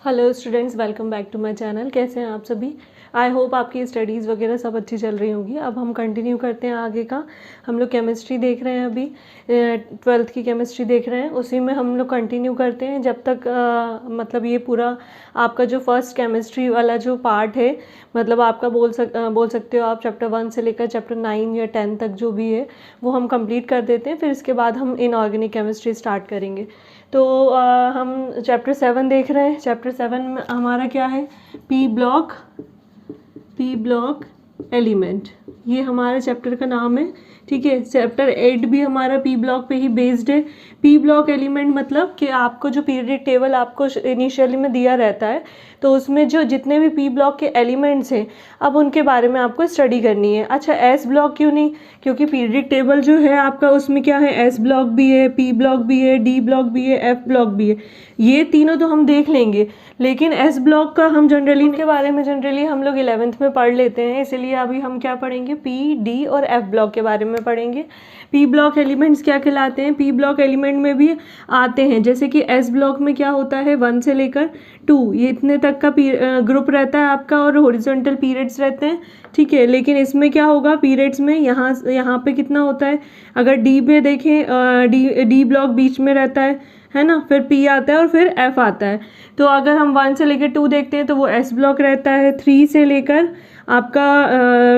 Hello students, welcome back to my channel. कैसे हैं आप सभी? आई होप आपकी स्टडीज़ वगैरह सब अच्छी चल रही होंगी। अब हम कंटिन्यू करते हैं आगे का। हम लोग केमिस्ट्री देख रहे हैं, अभी 12th की केमिस्ट्री देख रहे हैं। उसी में हम लोग कंटिन्यू करते हैं जब तक मतलब ये पूरा आपका जो फर्स्ट केमिस्ट्री वाला जो पार्ट है, मतलब आपका बोल सकते हो आप चैप्टर 1 से लेकर चैप्टर 9 या 10 तक जो भी है वो हम कंप्लीट कर देते हैं। फिर इसके बाद हम इनऑर्गेनिक केमिस्ट्री स्टार्ट करेंगे। तो हम चैप्टर 7 देख रहे हैं। चैप्टर 7 में हमारा क्या है? पी ब्लॉक एलिमेंट, ये हमारे चैप्टर का नाम है। ठीक है, चैप्टर 8 भी हमारा पी ब्लॉक पे ही बेस्ड है। पी ब्लॉक एलिमेंट मतलब कि आपको जो पीरियडिक टेबल आपको इनिशियली में दिया रहता है, तो उसमें जो जितने भी पी ब्लॉक के एलिमेंट्स हैं अब उनके बारे में आपको स्टडी करनी है। अच्छा, एस ब्लॉक क्यों नहीं? क्योंकि पीरियडिक टेबल जो है आपका उसमें क्या है, एस ब्लॉक भी है, पी ब्लॉक भी है, डी ब्लॉक भी है, एफ ब्लॉक भी है। ये तीनों तो हम देख लेंगे, लेकिन एस ब्लॉक का हम जनरली के बारे में जनरली हम लोग 11th में पढ़ लेते हैं, इसीलिए अभी हम क्या पढ़ेंगे? पी, डी और एफ ब्लॉक के बारे में पढ़ेंगे। पी ब्लॉक एलिमेंट्स क्या कहलाते हैं? पी ब्लॉक एलिमेंट में भी आते हैं, जैसे कि एस ब्लॉक में क्या होता है, 1 से लेकर 2 ये इतने तक का ग्रुप रहता है आपका, और हॉरिजॉन्टल पीरियड्स रहते हैं। ठीक है, लेकिन इसमें क्या होगा, पीरियड्स में यहाँ पे कितना होता है? अगर डी में देखें, डी ब्लॉक बीच में रहता है ना, फिर पी आता है और फिर एफ आता है। तो अगर हम 1 से लेकर 2 देखते हैं तो वो एस ब्लॉक रहता है। 3 से लेकर आपका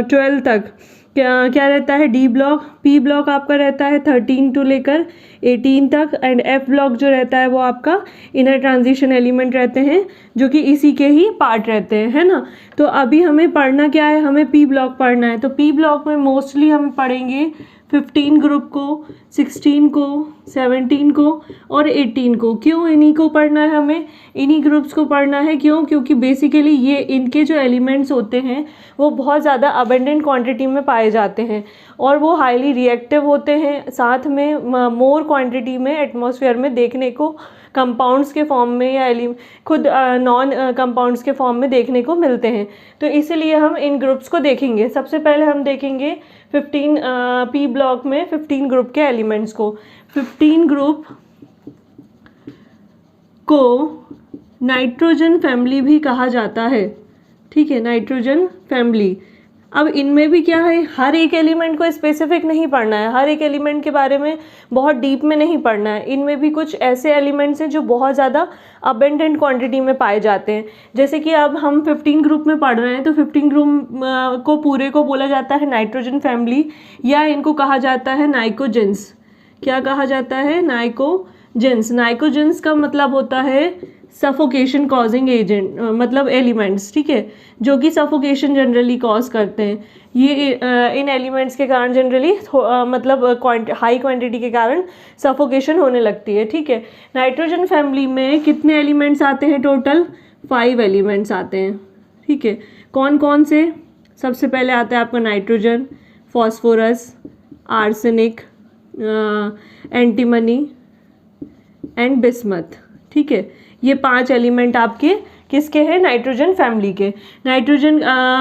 12 तक क्या रहता है? D block. पी ब्लॉक आपका रहता है 13 टू लेकर 18 तक, एंड एफ ब्लॉक जो रहता है वो आपका इनर ट्रांजिशन एलिमेंट रहते हैं, जो कि इसी के ही पार्ट रहते हैं, है ना। तो अभी हमें पढ़ना क्या है? हमें पी ब्लॉक पढ़ना है। तो पी ब्लॉक में मोस्टली हम पढ़ेंगे 15 ग्रुप को, 16 को, 17 को और 18 को। क्यों इन्हीं को पढ़ना है? हमें इन्हीं ग्रुप्स को पढ़ना है। क्यों? क्योंकि बेसिकली ये इनके जो एलिमेंट्स होते हैं वो बहुत ज़्यादा अबेंडेंट क्वांटिटी में पाए जाते हैं और वो हाईली रिएक्टिव होते हैं। साथ में मोर क्वांटिटी में एटमॉस्फेयर में देखने को कंपाउंड्स के फॉर्म में या खुद नॉन कंपाउंड्स के फॉर्म में देखने को मिलते हैं। तो इसीलिए हम इन ग्रुप्स को देखेंगे। सबसे पहले हम देखेंगे 15 पी ब्लॉक में 15 ग्रुप के एलिमेंट्स को। 15 ग्रुप को नाइट्रोजन फैमिली भी कहा जाता है। ठीक है, नाइट्रोजन फैमिली। अब इनमें भी क्या है, हर एक एलिमेंट को स्पेसिफिक नहीं पढ़ना है, हर एक एलिमेंट के बारे में बहुत डीप में नहीं पढ़ना है। इनमें भी कुछ ऐसे एलिमेंट्स हैं जो बहुत ज़्यादा अबेंडेंट क्वांटिटी में पाए जाते हैं। जैसे कि अब हम 15 ग्रुप में पढ़ रहे हैं, तो 15 ग्रुप को पूरे को बोला जाता है नाइट्रोजन फैमिली, या इनको कहा जाता है नाइकोजेंस। क्या कहा जाता है? नाइकोजेंस। नाइकोजेंस का मतलब होता है सफोकेशन कॉजिंग एजेंट, मतलब एलिमेंट्स, ठीक है, जो कि सफोकेशन जनरली कॉज करते हैं। ये इन एलिमेंट्स के कारण जनरली मतलब हाई क्वांटिटी के कारण सफोकेशन होने लगती है। ठीक है, नाइट्रोजन फैमिली में कितने एलिमेंट्स आते हैं? टोटल 5 एलिमेंट्स आते हैं। ठीक है, कौन कौन से? सबसे पहले आता है आपका nitrogen, phosphorus, arsenic, antimony and bismuth. ठीक है, ये 5 एलिमेंट आपके किसके हैं? नाइट्रोजन फैमिली के। नाइट्रोजन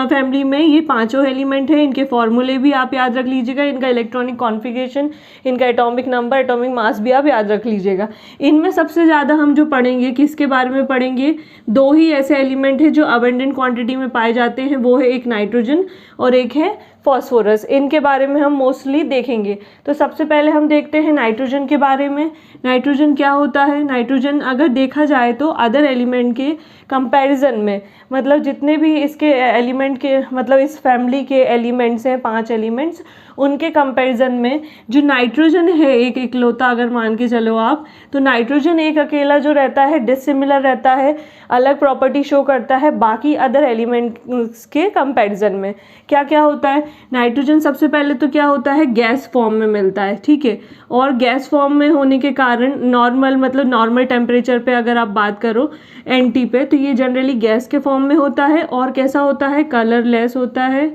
फैमिली में ये पांचों एलिमेंट हैं। इनके फॉर्मूले भी आप याद रख लीजिएगा, इनका इलेक्ट्रॉनिक कॉन्फ़िगरेशन, इनका एटॉमिक नंबर, एटॉमिक मास भी आप याद रख लीजिएगा। इनमें सबसे ज़्यादा हम जो पढ़ेंगे, किसके बारे में पढ़ेंगे? 2 ही ऐसे एलिमेंट हैं जो अबेंडेंट क्वांटिटी में पाए जाते हैं, वो है एक नाइट्रोजन और एक है फॉस्फोरस। इनके बारे में हम मोस्टली देखेंगे। तो सबसे पहले हम देखते हैं नाइट्रोजन के बारे में। नाइट्रोजन क्या होता है? नाइट्रोजन अगर देखा जाए तो अदर एलिमेंट के कंपैरिजन में, मतलब जितने भी इसके एलिमेंट के, मतलब इस फैमिली के एलिमेंट्स हैं, 5 एलिमेंट्स, उनके कंपैरिजन में जो नाइट्रोजन है एक इकलौता, अगर मान के चलो आप, तो नाइट्रोजन एक अकेला जो रहता है डिसिमिलर रहता है, अलग प्रॉपर्टी शो करता है बाकी अदर एलिमेंट्स के कंपैरिजन में। क्या क्या होता है? नाइट्रोजन सबसे पहले तो क्या होता है? गैस फॉर्म में मिलता है। ठीक है, और गैस फॉर्म में होने के कारण नॉर्मल, मतलब नॉर्मल टेम्परेचर पे अगर आप बात करो NT पे, तो ये जनरली गैस के फॉर्म में होता है। और कैसा होता है? कलरलेस होता है,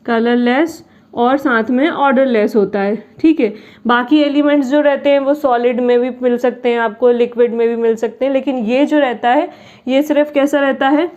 कलरलेस, और साथ में ऑर्डरलेस होता है। ठीक है, बाकी एलिमेंट्स जो रहते हैं वो सॉलिड में भी मिल सकते हैं आपको, लिक्विड में भी मिल सकते हैं, लेकिन ये जो रहता है ये सिर्फ कैसा रहता है?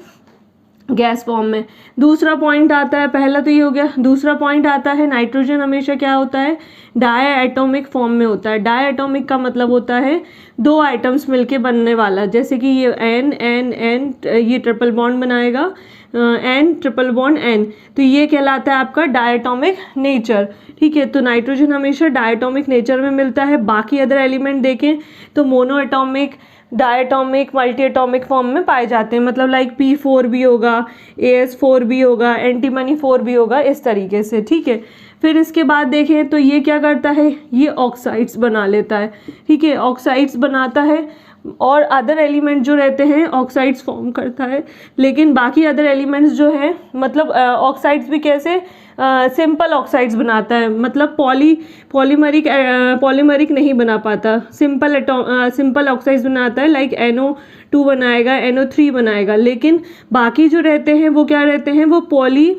गैस फॉर्म में। दूसरा पॉइंट आता है, पहला तो ये हो गया, दूसरा पॉइंट आता है नाइट्रोजन हमेशा क्या होता है, डायएटॉमिक फॉर्म में होता है। डायएटॉमिक का मतलब होता है दो आइटम्स मिलके बनने वाला, जैसे कि ये एन एन एन, ये ट्रिपल बॉन्ड बनाएगा एन ट्रिपल बॉन्ड एन, तो ये कहलाता है आपका डायटॉमिक नेचर। ठीक है, तो नाइट्रोजन हमेशा डायटॉमिक नेचर में मिलता है। बाकी अदर एलिमेंट देखें तो mono atomic, diatomic, multi atomic form में पाए जाते हैं, मतलब लाइक P4 भी होगा, AS4 भी होगा, एंटीमनी 4 भी होगा, इस तरीके से। ठीक है, फिर इसके बाद देखें तो ये क्या करता है, ये ऑक्साइड्स बना लेता है। ठीक है, ऑक्साइड्स बनाता है और अदर एलिमेंट जो रहते हैं ऑक्साइड्स फॉर्म करता है। लेकिन बाकी अदर एलिमेंट्स जो है, मतलब ऑक्साइड्स भी कैसे, सिंपल ऑक्साइड्स बनाता है, मतलब पॉलीमरिक नहीं बना पाता, सिंपल ऑक्साइड्स बनाता है, लाइक NO2 बनाएगा, NO3 बनाएगा। लेकिन बाकी जो रहते हैं वो क्या रहते हैं, वो पॉली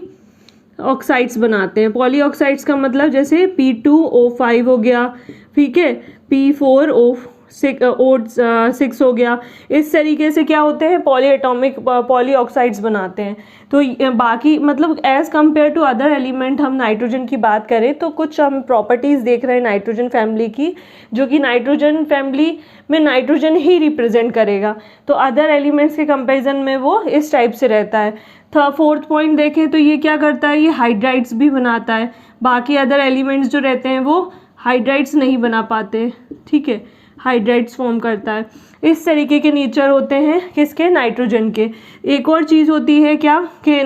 ऑक्साइड्स बनाते हैं। पॉली ऑक्साइड्स का मतलब जैसे P2O5 हो गया, ठीक है, P4O6 हो गया, इस तरीके से क्या होते हैं, पॉली ऑक्साइड्स बनाते हैं। तो बाकी मतलब as compare to other element हम नाइट्रोजन की बात करें तो कुछ हम प्रॉपर्टीज़ देख रहे हैं नाइट्रोजन फैमिली की, जो कि नाइट्रोजन फैमिली में नाइट्रोजन ही रिप्रेजेंट करेगा, तो अदर एलिमेंट्स के कंपैरिजन में वो इस टाइप से रहता है। फोर्थ पॉइंट देखें तो ये क्या करता है, ये हाइड्राइड्स भी बनाता है। बाकी अदर एलिमेंट्स जो रहते हैं वो हाइड्राइड्स नहीं बना पाते। ठीक है, हाइड्राइड्स फॉर्म करता है। इस तरीके के नेचर होते हैं किसके, नाइट्रोजन के। एक और चीज़ होती है क्या कि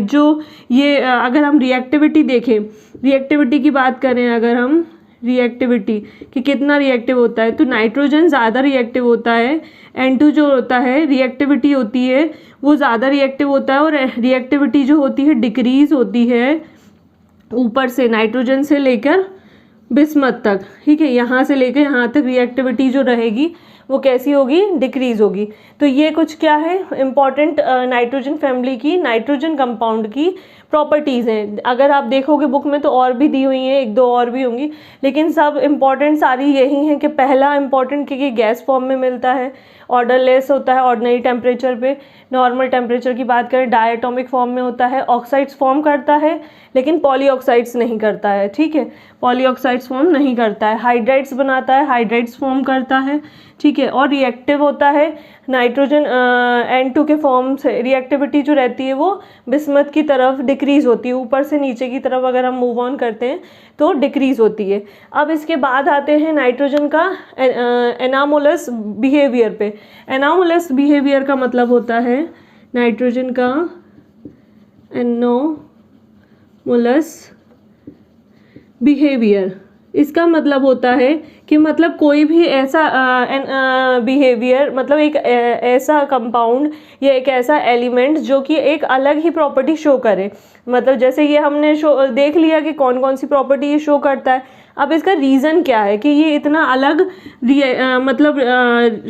जो ये अगर हम रिएक्टिविटी देखें, रिएक्टिविटी की बात करें, अगर हम रिएक्टिविटी कि कितना रिएक्टिव होता है, तो नाइट्रोजन ज़्यादा रिएक्टिव होता है। N2 जो होता है, रिएक्टिविटी होती है वो ज़्यादा रिएक्टिव होता है, और रिएक्टिविटी जो होती है डिक्रीज होती है ऊपर से, नाइट्रोजन से लेकर बिस्मथ तक। ठीक है, यहाँ से लेकर यहाँ तक रिएक्टिविटी जो रहेगी वो कैसी होगी, डिक्रीज होगी। तो ये कुछ क्या है इम्पॉर्टेंट नाइट्रोजन फैमिली की, नाइट्रोजन कंपाउंड की प्रॉपर्टीज़ हैं। अगर आप देखोगे बुक में तो और भी दी हुई हैं, एक दो और भी होंगी, लेकिन सब इम्पॉर्टेंट सारी यही हैं कि पहला इम्पॉर्टेंट कि गैस फॉर्म में मिलता है, ऑर्डरलेस होता है ऑर्डिनरी टेम्परेचर पे। नॉर्मल टेम्परेचर की बात करें डायटॉमिक फॉर्म में होता है, ऑक्साइड्स फॉर्म करता है लेकिन पॉलीऑक्साइड्स नहीं करता है। ठीक है, पॉलीऑक्साइड्स फॉर्म नहीं करता है, हाइड्राइड्स बनाता है, हाइड्राइड्स फॉर्म करता है। ठीक है, और रिएक्टिव होता है नाइट्रोजन N2 के फॉर्म से। रिएक्टिविटी जो रहती है वो बिस्मथ की तरफ डिक्रीज होती है, ऊपर से नीचे की तरफ अगर हम मूव ऑन करते हैं तो डिक्रीज होती है। अब इसके बाद आते हैं नाइट्रोजन का एनामोलस बिहेवियर पे। एनामोलस बिहेवियर का मतलब होता है नाइट्रोजन का एनामोलस बिहेवियर। इसका मतलब होता है कि मतलब कोई भी ऐसा बिहेवियर, मतलब एक ऐसा कंपाउंड या एक ऐसा एलिमेंट जो कि एक अलग ही प्रॉपर्टी शो करे। मतलब जैसे ये हमने देख लिया कि कौन कौन सी प्रॉपर्टी ये शो करता है। अब इसका रीज़न क्या है कि ये इतना अलग मतलब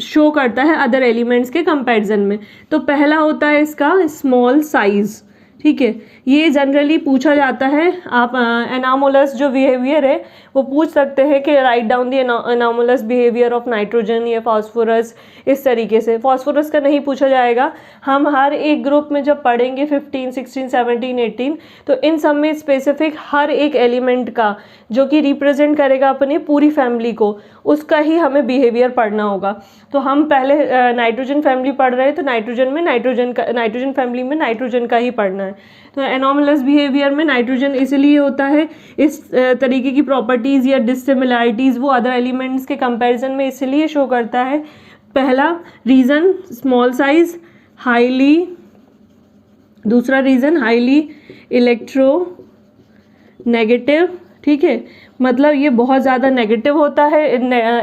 शो करता है अदर एलिमेंट्स के कंपैरिजन में। तो पहला होता है इसका स्मॉल साइज़। ठीक है, ये जनरली पूछा जाता है। आप एनामोलस जो बिहेवियर है वो पूछ सकते हैं कि write down the anomalous behaviour of nitrogen या फास्फोरस, इस तरीके से। फास्फोरस का नहीं पूछा जाएगा, हम हर एक ग्रुप में जब पढ़ेंगे 15, 16, 17, 18 तो इन सब में स्पेसिफिक हर एक एलिमेंट का जो कि रिप्रेजेंट करेगा अपनी पूरी फैमिली को, उसका ही हमें बिहेवियर पढ़ना होगा। तो हम पहले नाइट्रोजन फैमिली पढ़ रहे हैं तो नाइट्रोजन फैमिली में नाइट्रोजन का ही पढ़ना है। तो एनोमलस बिहेवियर में नाइट्रोजन इसलिए होता है, इस तरीके की प्रॉपर्टीज़ या डिसिमिलैरिटीज़ वो अदर एलिमेंट्स के कंपैरिजन में इसलिए शो करता है। पहला रीज़न स्मॉल साइज, हाईली, दूसरा रीज़न हाईली इलेक्ट्रोनेगेटिव। ठीक है, मतलब ये बहुत ज़्यादा नेगेटिव होता है,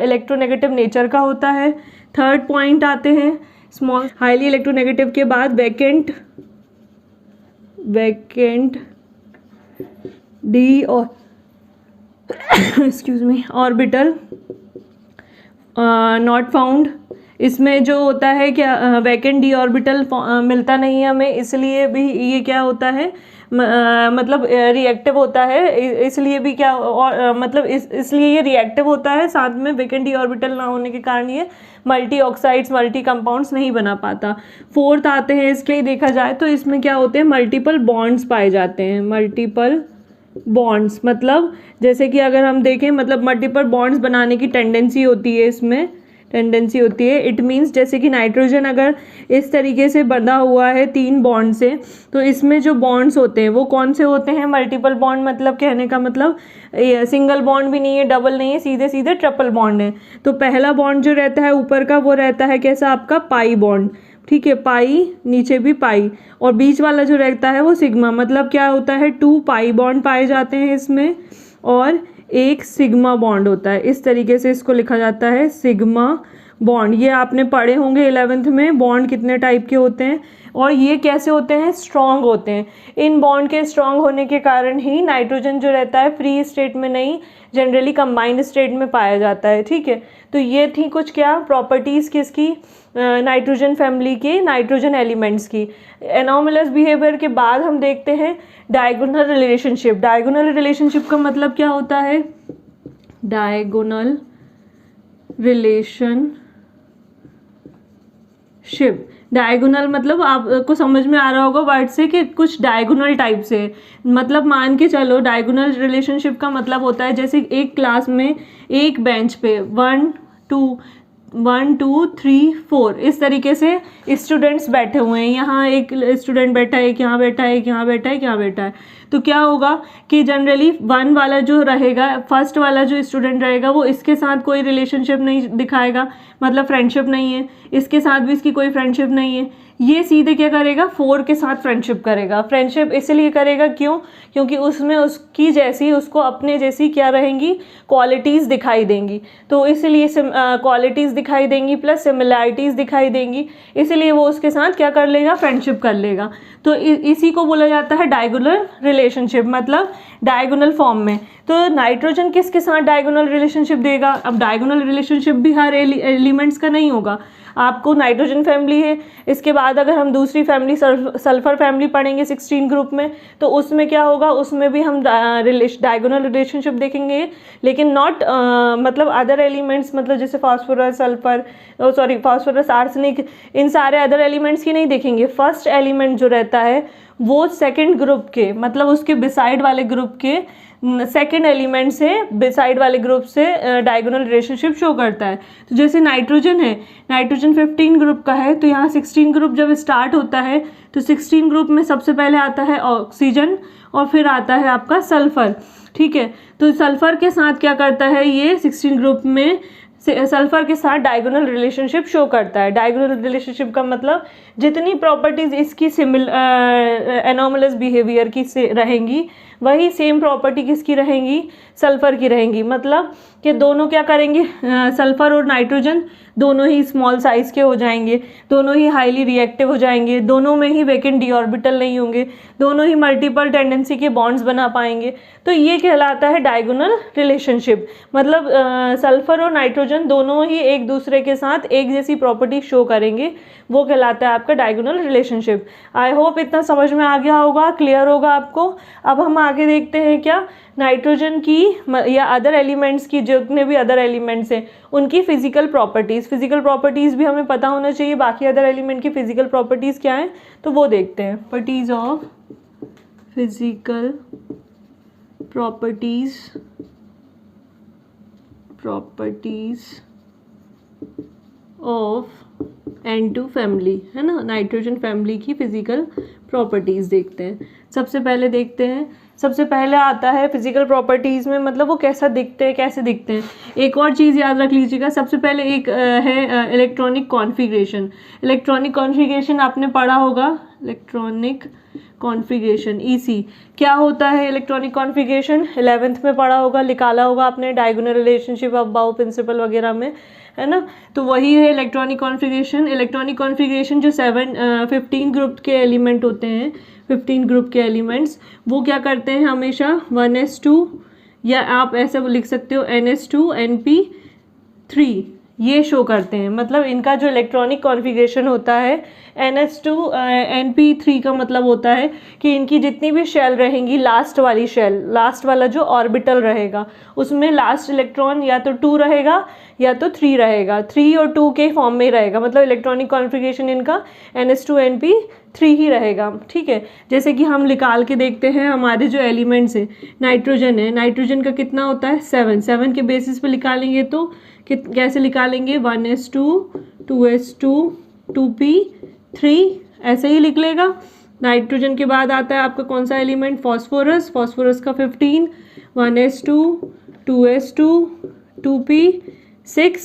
इलेक्ट्रोनेगेटिव नेचर का होता है। थर्ड पॉइंट आते हैं स्मॉल हाईली इलेक्ट्रोनेगेटिव के बाद वैकेंट डी और excuse me orbital not found. इसमें जो होता है क्या वैकेंट डी ऑर्बिटल मिलता नहीं है हमें, इसलिए भी ये क्या होता है मतलब रिएक्टिव होता है, इसलिए भी क्या और मतलब इसलिए ये रिएक्टिव होता है, साथ में वेकेंट डी ऑर्बिटल ना होने के कारण ये मल्टी ऑक्साइड्स मल्टी कंपाउंड्स नहीं बना पाता। फोर्थ आते हैं इसके, देखा जाए तो इसमें क्या होते हैं, मल्टीपल बॉन्ड्स पाए जाते हैं। मल्टीपल बॉन्ड्स मतलब जैसे कि अगर हम देखें, मतलब मल्टीपल बॉन्ड्स बनाने की टेंडेंसी होती है, इसमें टेंडेंसी होती है। इट मीन्स जैसे कि नाइट्रोजन अगर इस तरीके से बंधा हुआ है 3 बॉन्ड से, तो इसमें जो बॉन्ड्स होते हैं वो कौन से होते हैं, मल्टीपल बॉन्ड। मतलब कहने का मतलब सिंगल बॉन्ड भी नहीं है, डबल नहीं है, सीधे सीधे ट्रिपल बॉन्ड है। तो पहला बॉन्ड जो रहता है ऊपर का वो रहता है कैसा आपका, पाई बॉन्ड, ठीक है, पाई, नीचे भी पाई, और बीच वाला जो रहता है वो सिग्मा। मतलब क्या होता है, 2 पाई बॉन्ड पाए जाते हैं इसमें और एक सिग्मा बॉन्ड होता है। इस तरीके से इसको लिखा जाता है सिग्मा बॉन्ड। ये आपने पढ़े होंगे 11th में, बॉन्ड कितने टाइप के होते हैं और ये कैसे होते हैं, स्ट्रॉन्ग होते हैं। इन बॉन्ड के स्ट्रॉन्ग होने के कारण ही नाइट्रोजन जो रहता है फ्री स्टेट में नहीं, जनरली कंबाइंड स्टेट में पाया जाता है, ठीक है। तो ये थी कुछ क्या प्रॉपर्टीज़ किसकी, नाइट्रोजन फैमिली के, नाइट्रोजन एलिमेंट्स की। एनोमलस बिहेवियर के बाद हम देखते हैं डायगोनल रिलेशनशिप। डायगोनल रिलेशनशिप का मतलब क्या होता है, डायगोनल रिलेशनशिप, डायगोनल मतलब आपको समझ में आ रहा होगा वर्ड से कि कुछ डायगोनल टाइप से, मतलब मान के चलो डायगोनल रिलेशनशिप का मतलब होता है जैसे एक क्लास में एक बेंच पे 1 2 3 4 इस तरीके से स्टूडेंट्स बैठे हुए हैं। यहाँ एक स्टूडेंट बैठा है, एक यहाँ बैठा है, एक यहाँ बैठा है, एक यहाँ बैठा है। तो क्या होगा कि जनरली 1 वाला जो रहेगा, फर्स्ट वाला जो स्टूडेंट रहेगा वो इसके साथ कोई रिलेशनशिप नहीं दिखाएगा, मतलब फ्रेंडशिप नहीं है, इसके साथ भी इसकी कोई फ्रेंडशिप नहीं है। ये सीधे क्या करेगा, 4 के साथ फ्रेंडशिप करेगा। फ्रेंडशिप इसलिए करेगा क्यों, क्योंकि उसमें उसकी जैसी, उसको अपने जैसी क्या रहेंगी, क्वालिटीज़ दिखाई देंगी। तो इसलिए क्वालिटीज़ दिखाई देंगी प्लस सिमिलैरिटीज़ दिखाई देंगी, इसलिए वो उसके साथ क्या कर लेगा, फ्रेंडशिप कर लेगा। तो इसी को बोला जाता है डायगोनल रिलेशनशिप, मतलब डायगोनल फॉर्म में। तो नाइट्रोजन किसके साथ डायगोनल रिलेशनशिप देगा। अब डायगोनल रिलेशनशिप भी हर एलिमेंट्स का नहीं होगा। आपको नाइट्रोजन फैमिली है, इसके बाद अगर हम दूसरी फैमिली सल्फर फैमिली पढ़ेंगे 16 ग्रुप में, तो उसमें क्या होगा, उसमें भी हम डायगोनल रिलेशनशिप देखेंगे, लेकिन नॉट मतलब अदर एलिमेंट्स, मतलब जैसे फास्फोरस, सल्फर, फास्फोरस, आर्सेनिक, इन सारे अदर एलिमेंट्स की नहीं देखेंगे। फर्स्ट एलिमेंट जो रहता है वो सेकेंड ग्रुप के, मतलब उसके बिसाइड वाले ग्रुप के सेकेंड एलिमेंट से बिसाइड वाले ग्रुप से डायगोनल रिलेशनशिप शो करता है। तो जैसे नाइट्रोजन है, नाइट्रोजन 15 ग्रुप का है, तो यहाँ 16 ग्रुप जब स्टार्ट होता है तो 16 ग्रुप में सबसे पहले आता है ऑक्सीजन और फिर आता है आपका सल्फर, ठीक है। तो सल्फर के साथ क्या करता है, ये 16 ग्रुप में सल्फर के साथ डायगोनल रिलेशनशिप शो करता है। डायगोनल रिलेशनशिप का मतलब जितनी प्रॉपर्टीज इसकी एनोमलस बिहेवियर की रहेंगी, वही सेम प्रॉपर्टी किसकी रहेंगी, सल्फर की रहेंगी। मतलब कि दोनों क्या करेंगे, सल्फर और नाइट्रोजन दोनों ही स्मॉल साइज़ के हो जाएंगे, दोनों ही हाईली रिएक्टिव हो जाएंगे, दोनों में ही वेकेंट डी ऑर्बिटल नहीं होंगे, दोनों ही मल्टीपल टेंडेंसी के बॉन्ड्स बना पाएंगे। तो ये कहलाता है डायगोनल रिलेशनशिप। मतलब सल्फर और नाइट्रोजन दोनों ही एक दूसरे के साथ एक जैसी प्रॉपर्टी शो करेंगे, वो कहलाता है आपका डायगोनल रिलेशनशिप। आई होप इतना समझ में आ गया होगा, क्लियर होगा आपको। अब हम आगे देखते हैं क्या, नाइट्रोजन की या अदर एलिमेंट्स की, जितने भी अदर एलिमेंट्स हैं उनकी फिजिकल प्रॉपर्टीज़। फिजिकल प्रॉपर्टीज़ भी हमें पता होना चाहिए, बाकी अदर एलिमेंट की फिजिकल प्रॉपर्टीज़ क्या हैं तो वो देखते हैं। Properties of physical properties of N2 family, है ना, नाइट्रोजन फैमिली की फिजिकल प्रॉपर्टीज़ देखते हैं। सबसे पहले देखते हैं, सबसे पहले आता है फिजिकल प्रॉपर्टीज़ में, मतलब वो कैसा दिखते हैं, कैसे दिखते हैं। एक और चीज़ याद रख लीजिएगा, सबसे पहले एक है इलेक्ट्रॉनिक कॉन्फ़िगरेशन। इलेक्ट्रॉनिक कॉन्फ़िगरेशन आपने पढ़ा होगा, इलेक्ट्रॉनिक कॉन्फ़िगरेशन EC क्या होता है। इलेक्ट्रॉनिक कॉन्फ़िगरेशन 11th में पढ़ा होगा, निकाला होगा आपने डायगोनल रिलेशनशिप ऑफ बाउ प्रिंसिपल वगैरह में, है ना। तो वही है इलेक्ट्रॉनिक कॉन्फ़िगरेशन। इलेक्ट्रॉनिक कॉन्फ़िगरेशन जो 15 ग्रुप के एलिमेंट होते हैं, 15 ग्रुप के एलिमेंट्स, वो क्या करते हैं हमेशा 1s2, या आप ऐसे लिख सकते हो NS2 NP3, ये शो करते हैं। मतलब इनका जो इलेक्ट्रॉनिक कॉन्फ़िगरेशन होता है NH2 NP3 का मतलब होता है कि इनकी जितनी भी शेल रहेंगी, लास्ट वाली शेल, लास्ट वाला जो ऑर्बिटल रहेगा उसमें लास्ट इलेक्ट्रॉन या तो 2 रहेगा या तो 3 रहेगा, 3 और 2 के फॉर्म में ही रहेगा। मतलब इलेक्ट्रॉनिक कॉन्फ़िगरेशन इनका NH2 NP3 ही रहेगा, ठीक है। जैसे कि हम निकाल के देखते हैं हमारे जो एलिमेंट्स हैं, नाइट्रोजन है, नाइट्रोजन का कितना होता है 7 के बेसिस पे निकालेंगे तो कैसे निकालेंगे 1s2 2s2 2p3 ऐसे ही लिख लेगा। नाइट्रोजन के बाद आता है आपका कौन सा एलिमेंट, फॉस्फोरस, फॉस्फोरस का 15 1s2 2s2 2p6,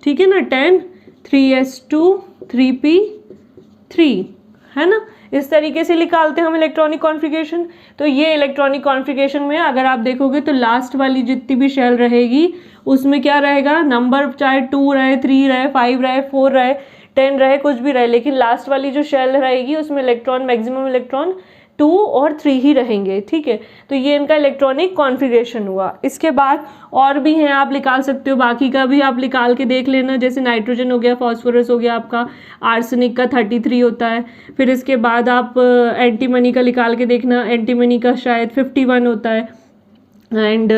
ठीक है ना, 10 3s2 3p3, है ना। इस तरीके से निकालते हैं हम इलेक्ट्रॉनिक कॉन्फ़िगरेशन। तो ये इलेक्ट्रॉनिक कॉन्फ़िगरेशन में अगर आप देखोगे तो लास्ट वाली जितनी भी शेल रहेगी उसमें क्या रहेगा, नंबर चाहे 2 रहे, 3 रहे, 5 रहे, 4 रहे, 10 रहे, कुछ भी रहे, लेकिन लास्ट वाली जो शेल रहेगी उसमें इलेक्ट्रॉन, मैक्सिमम इलेक्ट्रॉन 2 और 3 ही रहेंगे, ठीक है। तो ये इनका इलेक्ट्रॉनिक कॉन्फ़िगरेशन हुआ। इसके बाद और भी हैं, आप निकाल सकते हो, बाकी का भी आप निकाल के देख लेना। जैसे नाइट्रोजन हो गया, फॉस्फोरस हो गया आपका, आर्सेनिक का 33 होता है। फिर इसके बाद आप एंटीमनी का निकाल के देखना, एंटीमनी का शायद 51 होता है। एंड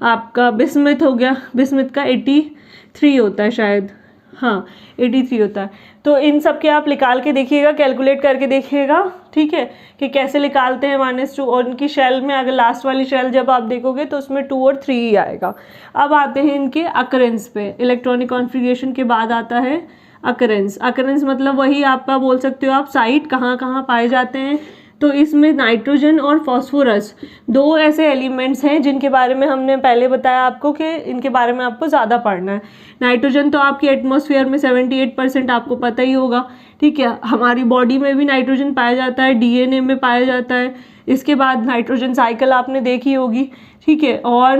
आपका बिस्मिथ हो गया, बिस्मिथ का 83 होता है शायद, हाँ 83 होता है। तो इन सब के आप निकाल के देखिएगा, कैलकुलेट करके देखिएगा, ठीक है, कि कैसे निकालते हैं 1s2। और उनकी शेल में अगर लास्ट वाली शेल जब आप देखोगे तो उसमें 2 और 3 ही आएगा। अब आते हैं इनके अकरेंस पे। इलेक्ट्रॉनिक कॉन्फ़िगरेशन के बाद आता है अकरेंस। अकरेंस मतलब वही आपका बोल सकते हो आप साइट, कहाँ कहाँ पाए जाते हैं। तो इसमें नाइट्रोजन और फॉस्फोरस 2 ऐसे एलिमेंट्स हैं जिनके बारे में हमने पहले बताया आपको कि इनके बारे में आपको ज़्यादा पढ़ना है। नाइट्रोजन तो आपकी एटमॉस्फेयर में 78% आपको पता ही होगा, ठीक है। हमारी बॉडी में भी नाइट्रोजन पाया जाता है, DNA में पाया जाता है। इसके बाद नाइट्रोजन साइकिल आपने देखी होगी, ठीक है। और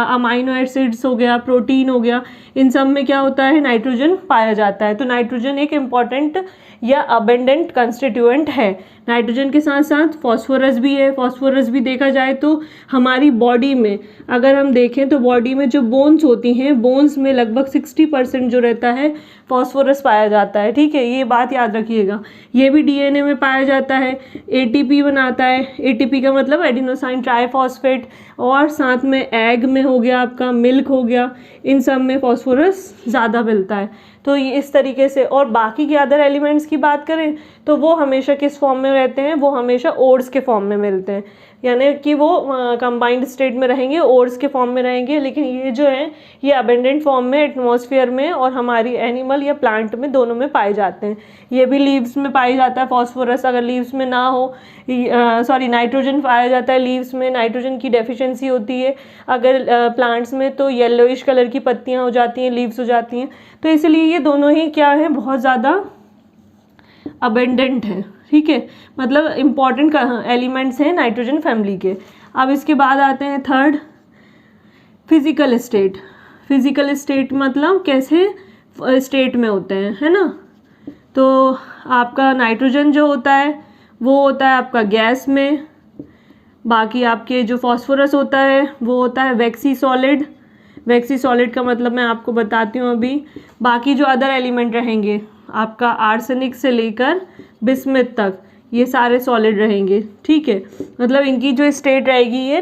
अमाइनो एसिड्स हो गया, प्रोटीन हो गया, इन सब में क्या होता है, नाइट्रोजन पाया जाता है। तो नाइट्रोजन एक इम्पॉर्टेंट या अबेंडेंट कंस्टिट्यूएंट है। नाइट्रोजन के साथ साथ फॉस्फोरस भी है। फॉस्फोरस भी देखा जाए तो हमारी बॉडी में अगर हम देखें तो बॉडी में जो बोन्स होती हैं, बोन्स में लगभग 60% जो रहता है फॉस्फोरस पाया जाता है, ठीक है। ये बात याद रखिएगा। ये भी DNA में पाया जाता है, ATP बनाता है। ATP का मतलब एडिनोसाइन ट्राइफॉस्फेट। और साथ में एग में हो गया आपका, मिल्क हो गया, इन सब में फॉस्फोरस ज़्यादा मिलता है। तो ये इस तरीके से। और बाकी के अदर एलिमेंट्स की बात करें तो वो हमेशा किस फॉर्म में रहते हैं, वो हमेशा ओड्स के फॉर्म में मिलते हैं, यानी कि वो कंबाइंड स्टेट में रहेंगे, ओड्स के फॉर्म में रहेंगे। लेकिन ये जो है ये अबेंडेंट फॉर्म में एटमॉस्फेयर में और हमारी एनिमल या प्लांट में दोनों में पाए जाते हैं। ये भी लीव्स में पाई जाता है फॉस्फोरस, अगर लीव्स में ना हो, नाइट्रोजन पाया जाता है लीव्स में, नाइट्रोजन की डेफिशिएंसी होती है अगर प्लांट्स में, तो येलोइश कलर की पत्तियाँ हो जाती हैं, लीव्स हो जाती हैं। तो इसलिए ये दोनों ही क्या है, बहुत ज़्यादा अबेंडेंट है, ठीक है। मतलब इम्पॉर्टेंट एलिमेंट्स हैं नाइट्रोजन फैमिली के। अब इसके बाद आते हैं third, physical state. Physical state मतलब कैसे स्टेट में होते हैं, है ना। तो आपका नाइट्रोजन जो होता है वो होता है आपका गैस में। बाकी आपके जो फॉस्फोरस होता है वो होता है वैक्सी सॉलिड। वैक्सी सॉलिड का मतलब मैं आपको बताती हूँ अभी। बाकी जो अदर एलिमेंट रहेंगे आपका आर्सेनिक से लेकर बिस्मिथ तक, ये सारे सॉलिड रहेंगे, ठीक है। मतलब इनकी जो स्टेट रहेगी ये